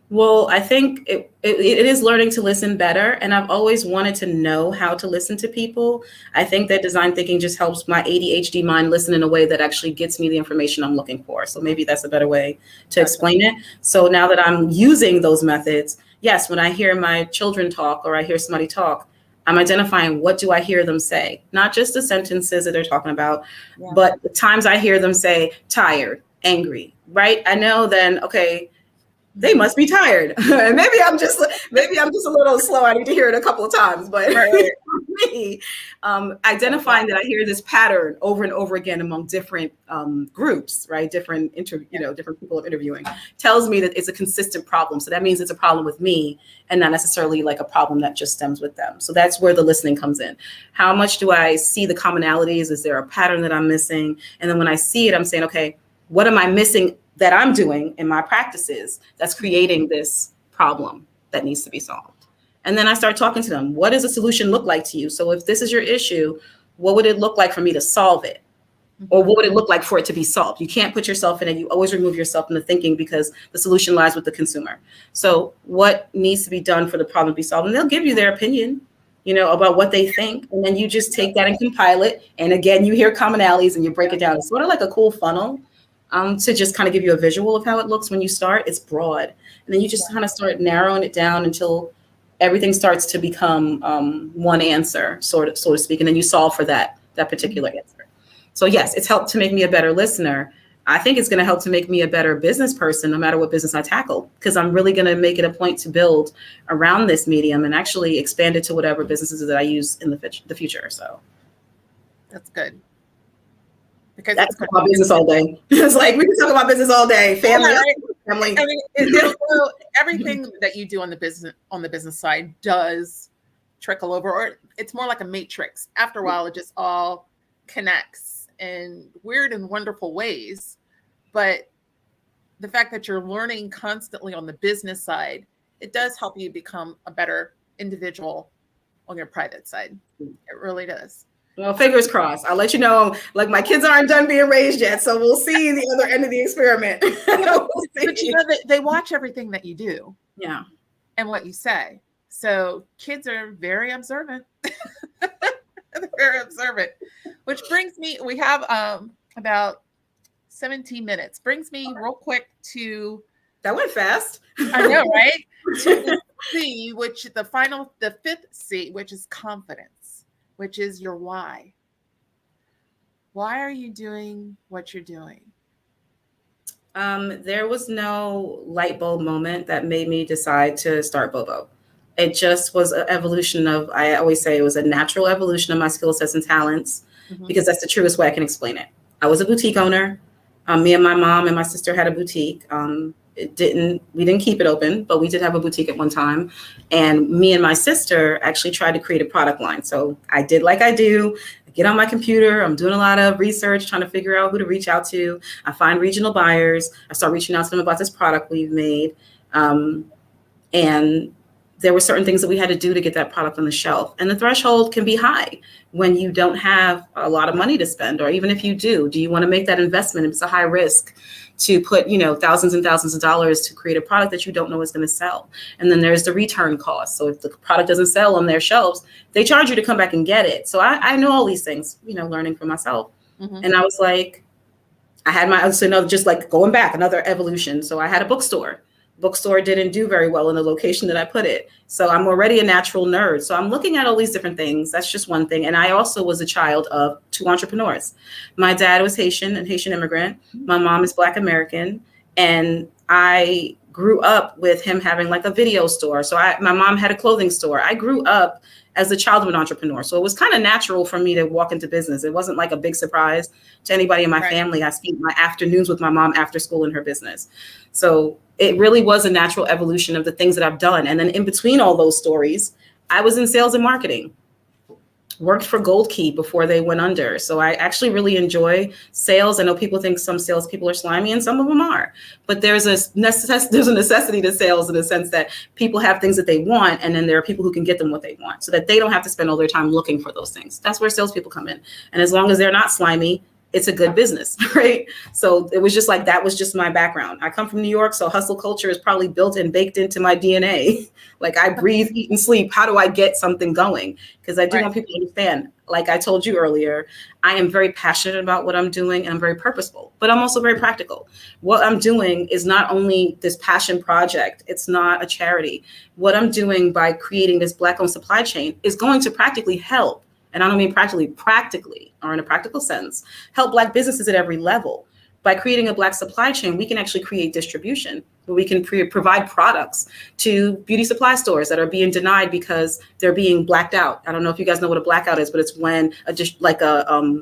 Well, I think it is learning to listen better. And I've always wanted to know how to listen to people. I think that design thinking just helps my ADHD mind listen in a way that actually gets me the information I'm looking for. So maybe that's a better way to explain it. So now that I'm using those methods, yes, when I hear my children talk or I hear somebody talk, I'm identifying what do I hear them say, not just the sentences that they're talking about, but the times I hear them say tired, angry, right? I know then, okay, they must be tired. And maybe I'm just a little slow. I need to hear it a couple of times, but Right. for me, identifying that I hear this pattern over and over again among different groups, right? Different people I'm interviewing, tells me that it's a consistent problem. So that means it's a problem with me and not necessarily like a problem that just stems with them. So that's where the listening comes in. How much do I see the commonalities? Is there a pattern that I'm missing? And then when I see it, I'm saying, okay, what am I missing that I'm doing in my practices that's creating this problem that needs to be solved? And then I start talking to them. What does a solution look like to you? So if this is your issue, what would it look like for me to solve it? Or what would it look like for it to be solved? You can't put yourself in it. You always remove yourself from the thinking because the solution lies with the consumer. So what needs to be done for the problem to be solved? And they'll give you their opinion, about what they think. And then you just take that and compile it. And again, you hear commonalities and you break it down. It's sort of like a cool funnel. To just kind of give you a visual of how it looks when you start. It's broad. And then you just kind of start narrowing it down until everything starts to become one answer, so to speak. And then you solve for that particular answer. So yes, it's helped to make me a better listener. I think it's going to help to make me a better business person, no matter what business I tackle, because I'm really going to make it a point to build around this medium and actually expand it to whatever businesses that I use in the future. So that's good. Because that's about business all day. It's like we can talk about business all day. Family. I mean, everything that you do on the business side does trickle over, or it's more like a matrix. After a while, it just all connects in weird and wonderful ways. But the fact that you're learning constantly on the business side, it does help you become a better individual on your private side. It really does. Well, fingers crossed. I'll let you know. Like, my kids aren't done being raised yet, so we'll see the other end of the experiment. But they watch everything that you do, and what you say. So kids are very observant. They're very observant. Which brings me. We have about 17 minutes. Brings me real quick to. That went fast. I know, right? To the C, the fifth C, which is confidence. Which is your why. Why are you doing what you're doing? There was no light bulb moment that made me decide to start B.O.B.O. It just was an evolution of, I always say it was a natural evolution of my skill sets and talents, because that's the truest way I can explain it. I was a boutique owner. Me and my mom and my sister had a boutique. We didn't keep it open, but we did have a boutique at one time. And me and my sister actually tried to create a product line. So I did like I do. I get on my computer. I'm doing a lot of research, trying to figure out who to reach out to. I find regional buyers. I start reaching out to them about this product we've made. And there were certain things that we had to do to get that product on the shelf. And the threshold can be high when you don't have a lot of money to spend, or even if you do you want to make that investment? It's a high risk to put, thousands and thousands of dollars to create a product that you don't know is going to sell. And then there's the return cost. So if the product doesn't sell on their shelves, they charge you to come back and get it. So I know all these things, learning for myself. And I was like, just like going back, another evolution. So I had a bookstore. Bookstore didn't do very well in the location that I put it. So I'm already a natural nerd. So I'm looking at all these different things. That's just one thing. And I also was a child of two entrepreneurs. My dad was Haitian, and Haitian immigrant. My mom is Black American. And I grew up with him having like a video store. So my mom had a clothing store. I grew up as a child of an entrepreneur. So it was kind of natural for me to walk into business. It wasn't like a big surprise to anybody in my family. I spent my afternoons with my mom after school in her business. So it really was a natural evolution of the things that I've done. And then in between all those stories, I was in sales and marketing, worked for Gold Key before they went under. So I actually really enjoy sales. I know people think some salespeople are slimy, and some of them are, but there's a necessity to sales in the sense that people have things that they want, and then there are people who can get them what they want so that they don't have to spend all their time looking for those things. That's where salespeople come in. And as long as they're not slimy, it's a good business, right? So it was just like, that was just my background. I come from New York, so hustle culture is probably built and baked into my DNA. Like, I breathe, eat, and sleep. How do I get something going? Because I do want people to understand, like I told you earlier, I am very passionate about what I'm doing, and I'm very purposeful, but I'm also very practical. What I'm doing is not only this passion project, it's not a charity. What I'm doing by creating this Black-owned supply chain is going to practically help, and I don't mean practically, or in a practical sense, help Black businesses at every level. by creating a Black supply chain, we can actually create distribution where we can provide products to beauty supply stores that are being denied because they're being blacked out. I don't know if you guys know what a blackout is, but it's when a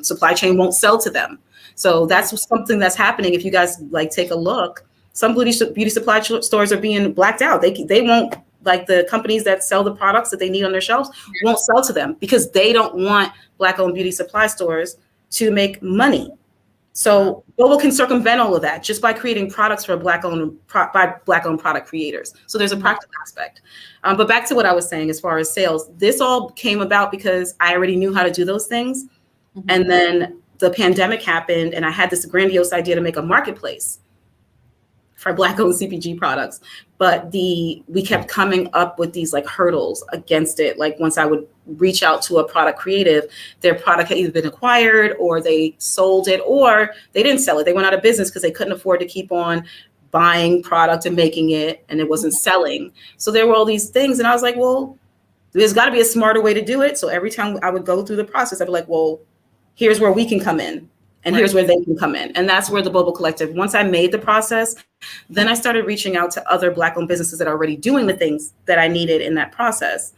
supply chain won't sell to them. So that's something that's happening. If you guys like take a look, some beauty supply stores are being blacked out. They won't, like the companies that sell the products that they need on their shelves won't sell to them because they don't want Black-owned beauty supply stores to make money. So B.O.B.O can circumvent all of that just by creating products for Black-owned product creators. So there's a practical aspect. But back to what I was saying as far as sales, this all came about because I already knew how to do those things. And then the pandemic happened and I had this grandiose idea to make a marketplace for Black-owned CPG products. But we kept coming up with these like hurdles against it. Like once I would reach out to a product creative, their product had either been acquired or they sold it or they didn't sell it. They went out of business because they couldn't afford to keep on buying product and making it, and it wasn't selling. So there were all these things. And I was like, well, there's got to be a smarter way to do it. So every time I would go through the process, I'd be like, well, here's where we can come in. And here's where they can come in. And that's where the B.O.B.O Collective, once I made the process, then I started reaching out to other Black-owned businesses that are already doing the things that I needed in that process.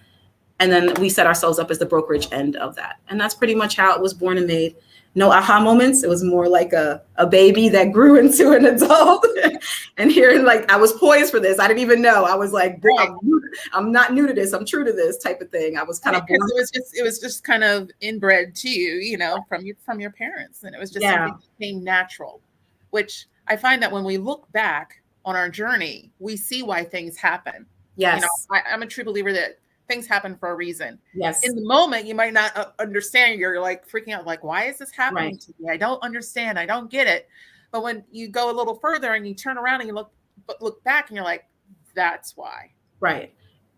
And then we set ourselves up as the brokerage end of that. And that's pretty much how it was born and made. No aha moments. It was more like a baby that grew into an adult. And here, like, I was poised for this. I didn't even know. I was like, I'm not new to this. I'm true to this type of thing. I was kind of born. It was just kind of inbred to you, you know, from your parents. And it was just something that came natural, which I find that when we look back on our journey, we see why things happen. Yes. You know, I'm a true believer that things happen for a reason. Yes. In the moment, you might not understand. You're like freaking out, like, why is this happening to me? I don't understand. I don't get it. But when you go a little further and you turn around and you look back and you're like, that's why. Right.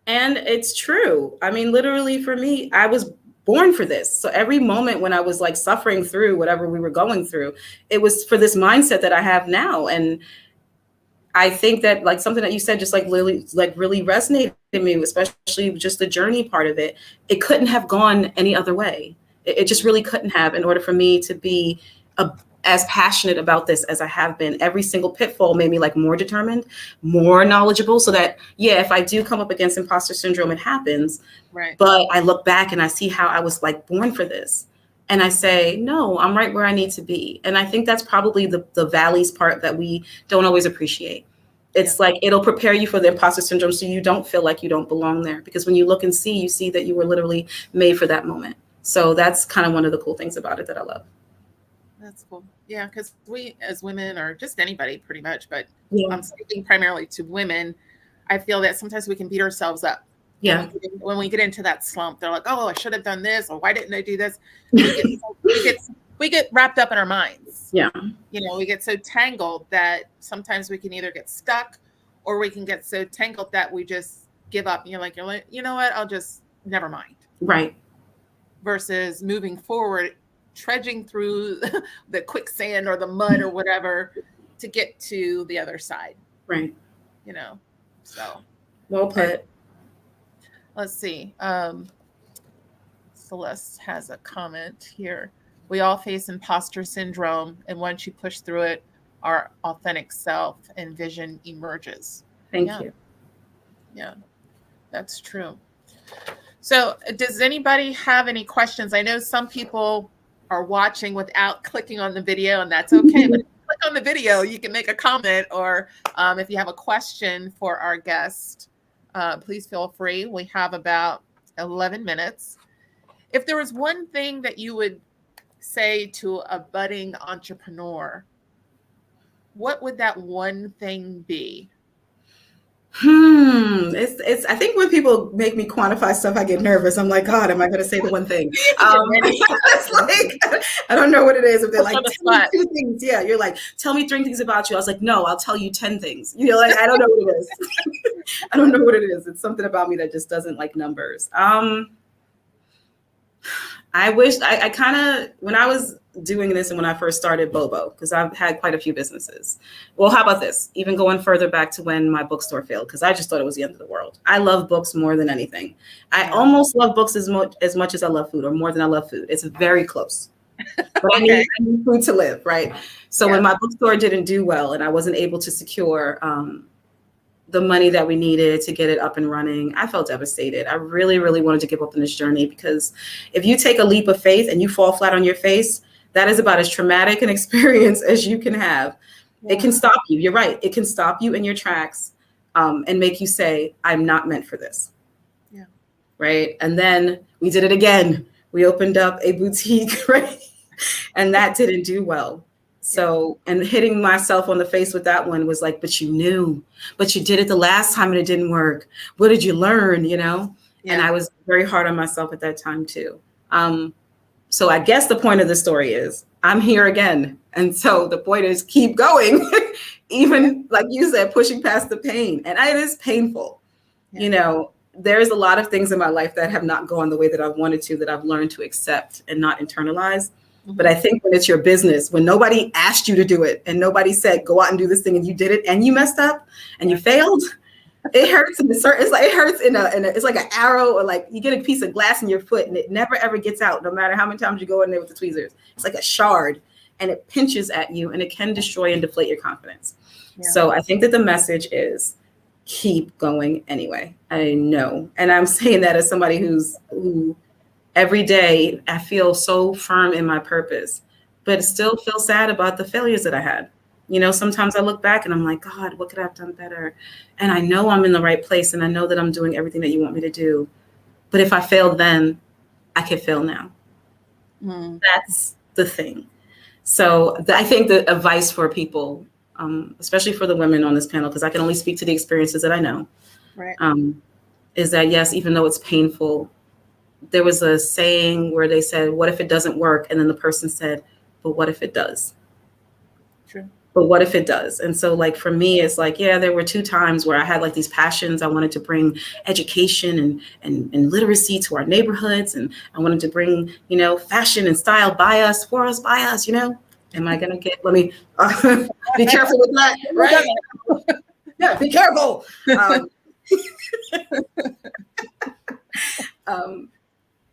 And it's true. I mean, literally for me, I was born for this. So every moment when I was like suffering through whatever we were going through, it was for this mindset that I have now. And I think that like something that you said just like really resonated with me, especially just the journey part of it. It couldn't have gone any other way. It just really couldn't have, in order for me to be as passionate about this as I have been. Every single pitfall made me like more determined, more knowledgeable, so that, yeah, if I do come up against imposter syndrome, it happens. Right. But I look back and I see how I was like born for this. And I say, no, I'm right where I need to be. And I think that's probably the valleys part that we don't always appreciate. It's like, it'll prepare you for the imposter syndrome so you don't feel like you don't belong there. Because when you look and see, you see that you were literally made for that moment. So that's kind of one of the cool things about it that I love. That's cool. Yeah, because we as women, or just anybody pretty much, but Yeah. I'm speaking primarily to women, I feel that sometimes we can beat ourselves up. Yeah. When we get into that slump, they're like, oh, I should have done this, or why didn't I do this? We get wrapped up in our minds. Yeah. You know, we get so tangled that sometimes we can either get stuck or we can get so tangled that we just give up. And you're like, you know what? I'll just never mind. Right. Versus moving forward, trudging through the quicksand or the mud or whatever to get to the other side. Right. You know, so. Well put. Let's see. Celeste has a comment here. We all face imposter syndrome, and once you push through it, our authentic self and vision emerges. Thank you. Yeah, that's true. So does anybody have any questions? I know some people are watching without clicking on the video, and that's okay. But if you click on the video, you can make a comment, or if you have a question for our guest, please feel free. We have about 11 minutes. If there was one thing that you would say to a budding entrepreneur, what would that one thing be? It's I think when people make me quantify stuff, I get nervous. I'm like, God, am I going to say the one thing? It's like, I don't know what it is. If they're like, tell me 2 things. Yeah, you're like, tell me 3 things about you. I was like, no, I'll tell you 10 things. You know, like, I don't know what it is. I don't know what it is. It's something about me that just doesn't like numbers. I wish I kind of, when I was doing this and when I first started B.O.B.O, because I've had quite a few businesses. Well, how about this? Even going further back to when my bookstore failed, because I just thought it was the end of the world. I love books more than anything. I almost love books as much as I love food, or more than I love food. It's very close. but Okay. I need food to live, right? So when my bookstore didn't do well and I wasn't able to secure the money that we needed to get it up and running, I felt devastated. I really, really wanted to give up on this journey, because if you take a leap of faith and you fall flat on your face, that is about as traumatic an experience as you can have. It can stop you. You're right. It can stop you in your tracks and make you say, I'm not meant for this. Yeah. Right. And then we did it again. We opened up a boutique, right? And that didn't do well. So, and hitting myself on the face with that one was like, but you knew, but you did it the last time and it didn't work. What did you learn? You know? Yeah. And I was very hard on myself at that time too. So I guess the point of the story is I'm here again. And so the point is keep going, even like you said, pushing past the pain. And it is painful. Yeah. You know, there's a lot of things in my life that have not gone the way that I wanted to, that I've learned to accept and not internalize. But I think when it's your business, when nobody asked you to do it and nobody said, go out and do this thing, and you did it and you messed up and you failed, it hurts. It's like, it hurts it's like an arrow, or like you get a piece of glass in your foot and it never, ever gets out, no matter how many times you go in there with the tweezers. It's like a shard and it pinches at you and it can destroy and deflate your confidence. Yeah. So I think that the message is keep going anyway. I know. And I'm saying that as somebody who every day I feel so firm in my purpose, but still feel sad about the failures that I had. You know, sometimes I look back and I'm like, God, what could I have done better? And I know I'm in the right place and I know that I'm doing everything that you want me to do. But if I failed then, I could fail now. That's the thing. So I think the advice for people, especially for the women on this panel, because I can only speak to the experiences that I know, right. Is that yes, even though it's painful, there was a saying where they said, what if it doesn't work? And then the person said, but what if it does? True. But what if it does? And so like, for me, it's like, yeah, there were 2 times where I had like these passions. I wanted to bring education and literacy to our neighborhoods. And I wanted to bring, you know, fashion and style by us, for us, by us, you know. Am I going to let me be careful with that, right? Yeah, be careful.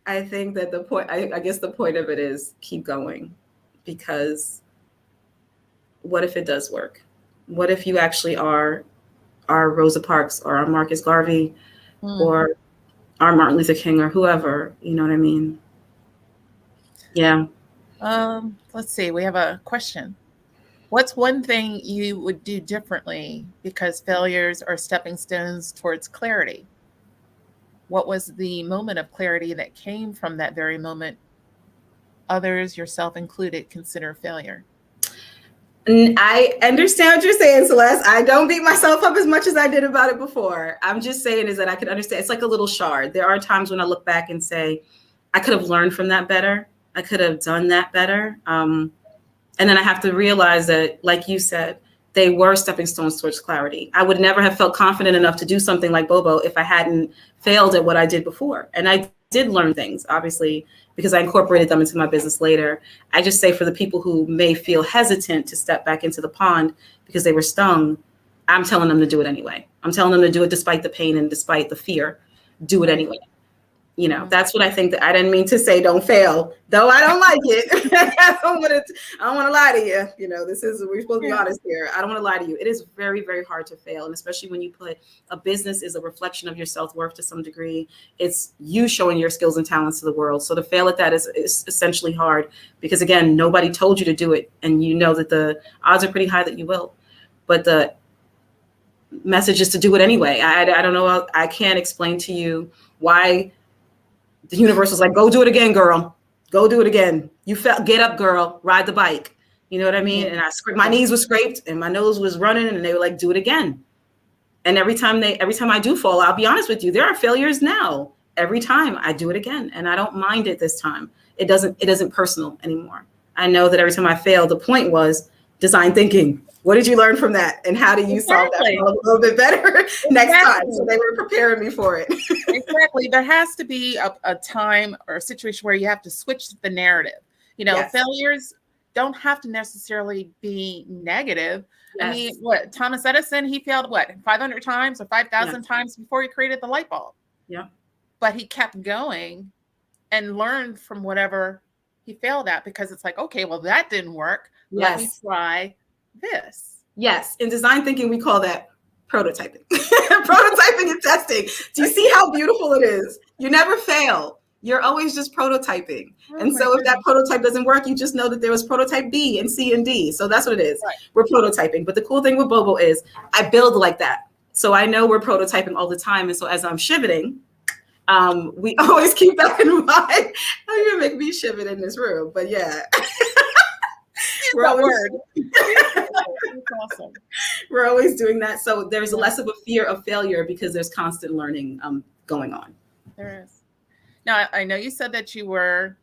I think that the point, I guess the point of it is keep going, because what if it does work? What if you actually are our Rosa Parks or our Marcus Garvey or our Martin Luther King or whoever, you know what I mean? Yeah. Let's see, we have a question. What's one thing you would do differently because failures are stepping stones towards clarity? What was the moment of clarity that came from that very moment others, yourself included, consider failure? I understand what you're saying, Celeste. I don't beat myself up as much as I did about it before. I'm just saying is that I can understand. It's like a little shard. There are times when I look back and say, I could have learned from that better. I could have done that better. And then I have to realize that, like you said, they were stepping stones towards clarity. I would never have felt confident enough to do something like B.O.B.O if I hadn't failed at what I did before. And I did learn things, obviously, because I incorporated them into my business later. I just say for the people who may feel hesitant to step back into the pond because they were stung, I'm telling them to do it anyway. I'm telling them to do it despite the pain and despite the fear. Do it anyway. You know, that's what I think. That I didn't mean to say don't fail, though I don't like it. I don't want to lie to you. You know, we're supposed to be honest here. I don't want to lie to you. It is very, very hard to fail. And especially when you put a business is a reflection of your self-worth to some degree. It's you showing your skills and talents to the world. So to fail at that is essentially hard because, again, nobody told you to do it. And you know that the odds are pretty high that you will. But the message is to do it anyway. I don't know. I can't explain to you why the universe was like, go do it again, girl. Go do it again. You felt, get up, girl, ride the bike. You know what I mean? And my knees were scraped and my nose was running and they were like, do it again. And every time I do fall, I'll be honest with you, there are failures now. Every time I do it again. And I don't mind it this time. It isn't personal anymore. I know that every time I fail, the point was design thinking. What did you learn from that? And how do you solve that a little bit better next time? So they were preparing me for it. Exactly. There has to be a time or a situation where you have to switch the narrative. You know, failures don't have to necessarily be negative. Yes. I mean, what, Thomas Edison, he failed, 500 times or 5,000 times before he created the light bulb. Yeah. But he kept going and learned from whatever he failed at, because it's like, okay, well, that didn't work. Let me Yes. try this. Yes. In design thinking, we call that prototyping. Prototyping and testing. Do you see how beautiful it is? You never fail. You're always just prototyping. Oh, And my so if that goodness. prototype doesn't work, you just know that there was prototype B and C and D. So that's what it is. Right. We're prototyping. But the cool thing with B.O.B.O is I build like that. So I know we're prototyping all the time. And so as I'm shivering, we always keep that in mind. How you make me shiver in this room? But yeah. We're That always, word. It's awesome. we're always doing that. So there's less of a fear of failure because there's constant learning going on. There is. Now, I know you said that you were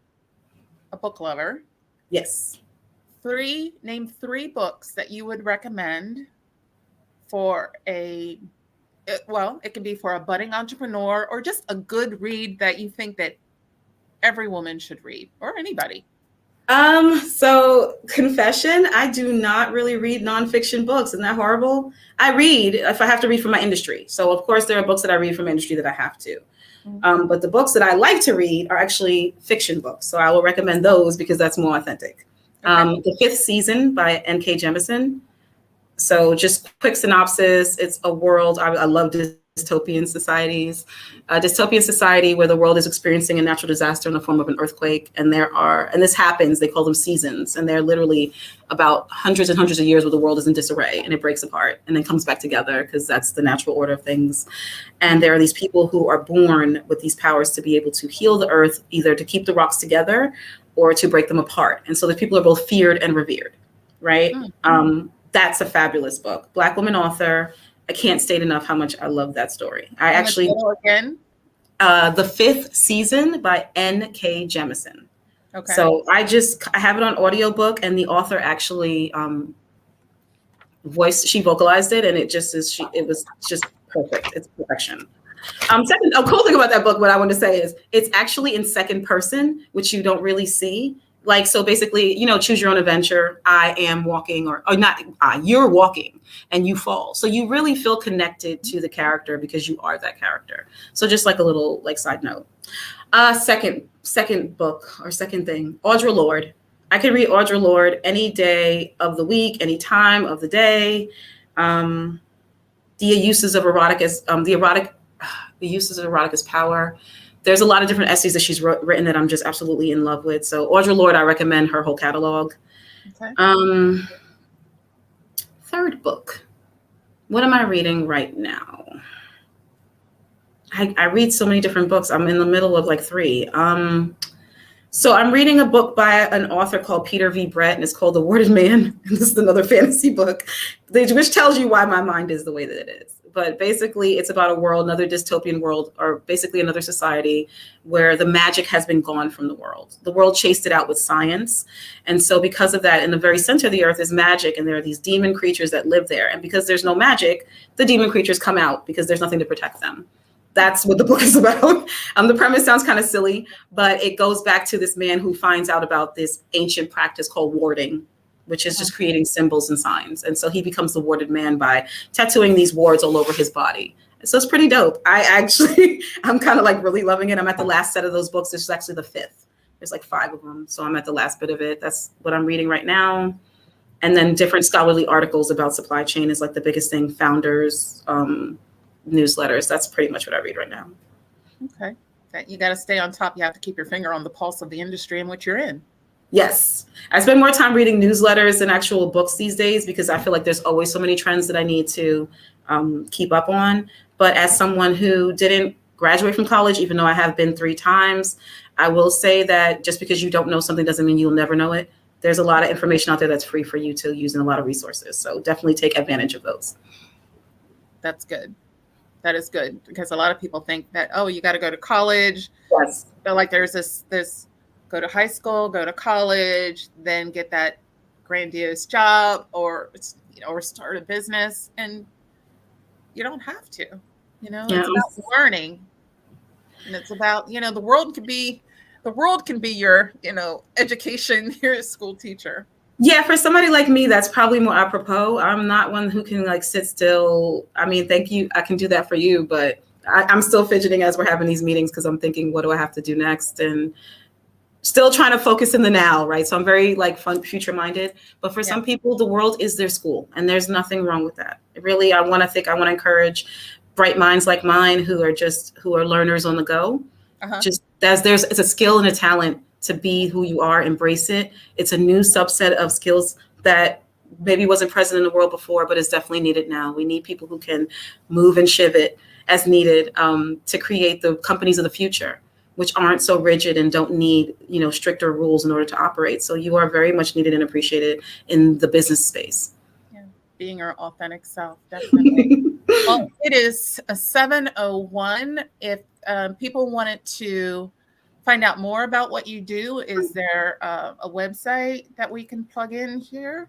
a book lover. Yes. Name 3 books that you would recommend for it can be for a budding entrepreneur, or just a good read that you think that every woman should read, or anybody. So confession, I do not really read nonfiction books. Isn't that horrible? I read if I have to read from my industry. So of course there are books that I read from industry that I have to. But the books that I like to read are actually fiction books. So I will recommend those because that's more authentic. Okay. The 5th Season by N.K. Jemisin. So just quick synopsis. It's a world, I love dystopian societies. A dystopian society where the world is experiencing a natural disaster in the form of an earthquake. And this happens, they call them seasons. And they're literally about hundreds and hundreds of years where the world is in disarray and it breaks apart and then comes back together because that's the natural order of things. And there are these people who are born with these powers to be able to heal the earth, either to keep the rocks together or to break them apart. And so the people are both feared and revered, right? That's a fabulous book. Black woman author. I can't state enough how much I love that story. I actually, again, The 5th Season by N.K. Jemisin. Okay. So I have it on audiobook, and the author actually she vocalized it, and it was just perfect. It's perfection. Second, a cool thing about that book, what I want to say is it's actually in second person, which you don't really see. Like, so basically, choose your own adventure. I am walking, or not, you're walking and you fall. So you really feel connected to the character because you are that character. So just like a little side note. Second book or second thing, Audre Lorde. I can read Audre Lorde any day of the week, any time of the day. The uses of erotic as power. There's a lot of different essays that she's written that I'm just absolutely in love with. So Audre Lorde, I recommend her whole catalog. Okay. Third book. What am I reading right now? I read so many different books. I'm in the middle of 3. So I'm reading a book by an author called Peter V. Brett, and it's called The Worded Man. And this is another fantasy book, which tells you why my mind is the way that it is. But basically, it's about a world, another dystopian world, or basically another society where the magic has been gone from the world. The world chased it out with science. And so because of that, in the very center of the earth is magic, and there are these demon creatures that live there. And because there's no magic, the demon creatures come out because there's nothing to protect them. That's what the book is about. The premise sounds kind of silly, but it goes back to this man who finds out about this ancient practice called warding, which is just creating symbols and signs. And so he becomes the warded man by tattooing these wards all over his body. So it's pretty dope. I'm kind of really loving it. I'm at the last set of those books. This is actually the 5th. There's 5 of them. So I'm at the last bit of it. That's what I'm reading right now. And then different scholarly articles about supply chain is the biggest thing. Founders, newsletters. That's pretty much what I read right now. Okay. You got to stay on top. You have to keep your finger on the pulse of the industry in which you're in. Yes. I spend more time reading newsletters than actual books these days because I feel like there's always so many trends that I need to keep up on. But as someone who didn't graduate from college, even though I have been 3 times, I will say that just because you don't know something doesn't mean you'll never know it. There's a lot of information out there that's free for you to use and a lot of resources. So definitely take advantage of those. That's good. That is good, because a lot of people think that, you got to go to college. Yes. So there's this go to high school, go to college, then get that grandiose job or start a business. And you don't have to, it's about learning. And it's about, the world can be your, education, your school teacher. Yeah, for somebody like me, that's probably more apropos. I'm not one who can sit still. I mean, thank you. I can do that for you, but I'm still fidgeting as we're having these meetings because I'm thinking, what do I have to do next? And still trying to focus in the now, right? So I'm very like fun, future minded. But for some people, the world is their school, and there's nothing wrong with that. Really, I want to encourage bright minds like mine who are learners on the go. Just as it's a skill and a talent to be who you are, embrace it. It's a new subset of skills that maybe wasn't present in the world before, but is definitely needed now. We need people who can move and pivot as needed to create the companies of the future, which aren't so rigid and don't need, stricter rules in order to operate. So you are very much needed and appreciated in the business space. Yeah, being your authentic self, definitely. Well, it is a 7:01. If people wanted to find out more about what you do, is there a website that we can plug in here?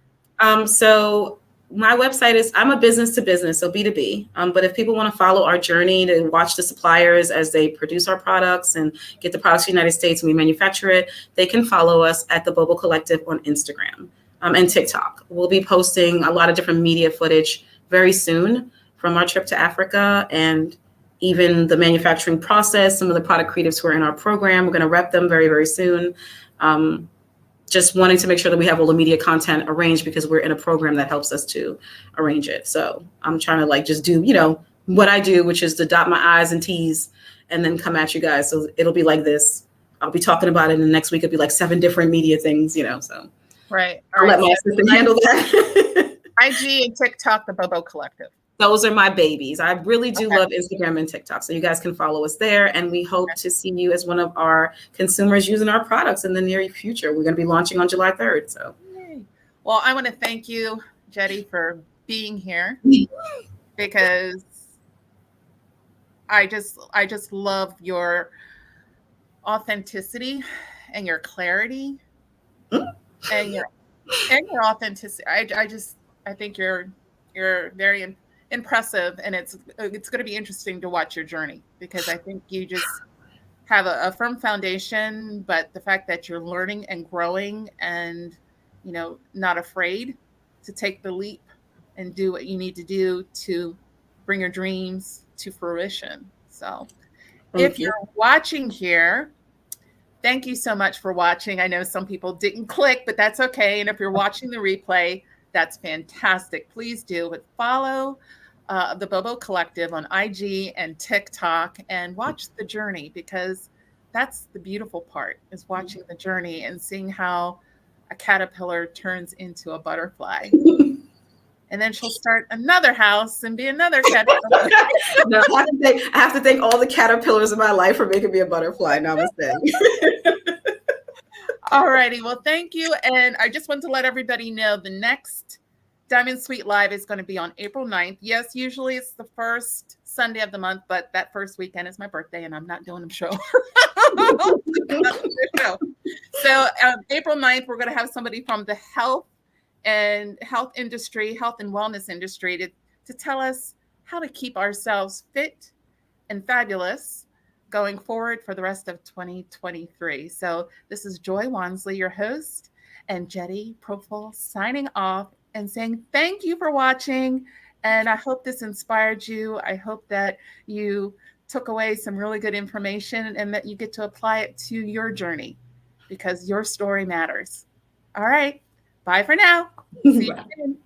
So my website is, I'm a business to business, so B2B. But if people want to follow our journey to watch the suppliers as they produce our products and get the products to the United States and we manufacture it, they can follow us at the B.O.B.O Collective on Instagram and TikTok. We'll be posting a lot of different media footage very soon from our trip to Africa and even the manufacturing process, some of the product creatives who are in our program. We're going to rep them very, very soon. Just wanting to make sure that we have all the media content arranged because we're in a program that helps us to arrange it. So I'm trying to just do, what I do, which is to dot my I's and T's and then come at you guys. So it'll be like this. I'll be talking about it, and the next week it'll be like 7 different media things, so. Right. I'll let my assistant handle that. IG and TikTok, the B.O.B.O Collective. Those are my babies. I really do love Instagram and TikTok. So you guys can follow us there. And we hope to see you as one of our consumers using our products in the near future. We're going to be launching on July 3rd. So, well, I want to thank you, Jetty, for being here because I just love your authenticity and your clarity and your authenticity. I think you're very impressive, and it's going to be interesting to watch your journey because I think you just have a firm foundation, but the fact that you're learning and growing and not afraid to take the leap and do what you need to do to bring your dreams to fruition. So if you're watching here, thank you so much for watching. I know some people didn't click, but that's okay. And if you're watching the replay, that's fantastic. Please do, but follow the B.O.B.O Collective on IG and TikTok and watch the journey, because that's the beautiful part, is watching the journey and seeing how a caterpillar turns into a butterfly. And then she'll start another house and be another caterpillar. No, I have to thank all the caterpillars in my life for making me a butterfly. Namaste. All righty. Well, thank you. And I just want to let everybody know the next Diamond Suite Live is going to be on April 9th. Yes, usually it's the first Sunday of the month, but that first weekend is my birthday and I'm not doing a show. So April 9th, we're going to have somebody from the health and wellness industry to tell us how to keep ourselves fit and fabulous going forward for the rest of 2023. So this is Joy Wansley, your host, and Jetty Prophyl signing off and saying thank you for watching. And I hope this inspired you. I hope that you took away some really good information and that you get to apply it to your journey, because your story matters. All right. Bye for now. See you soon.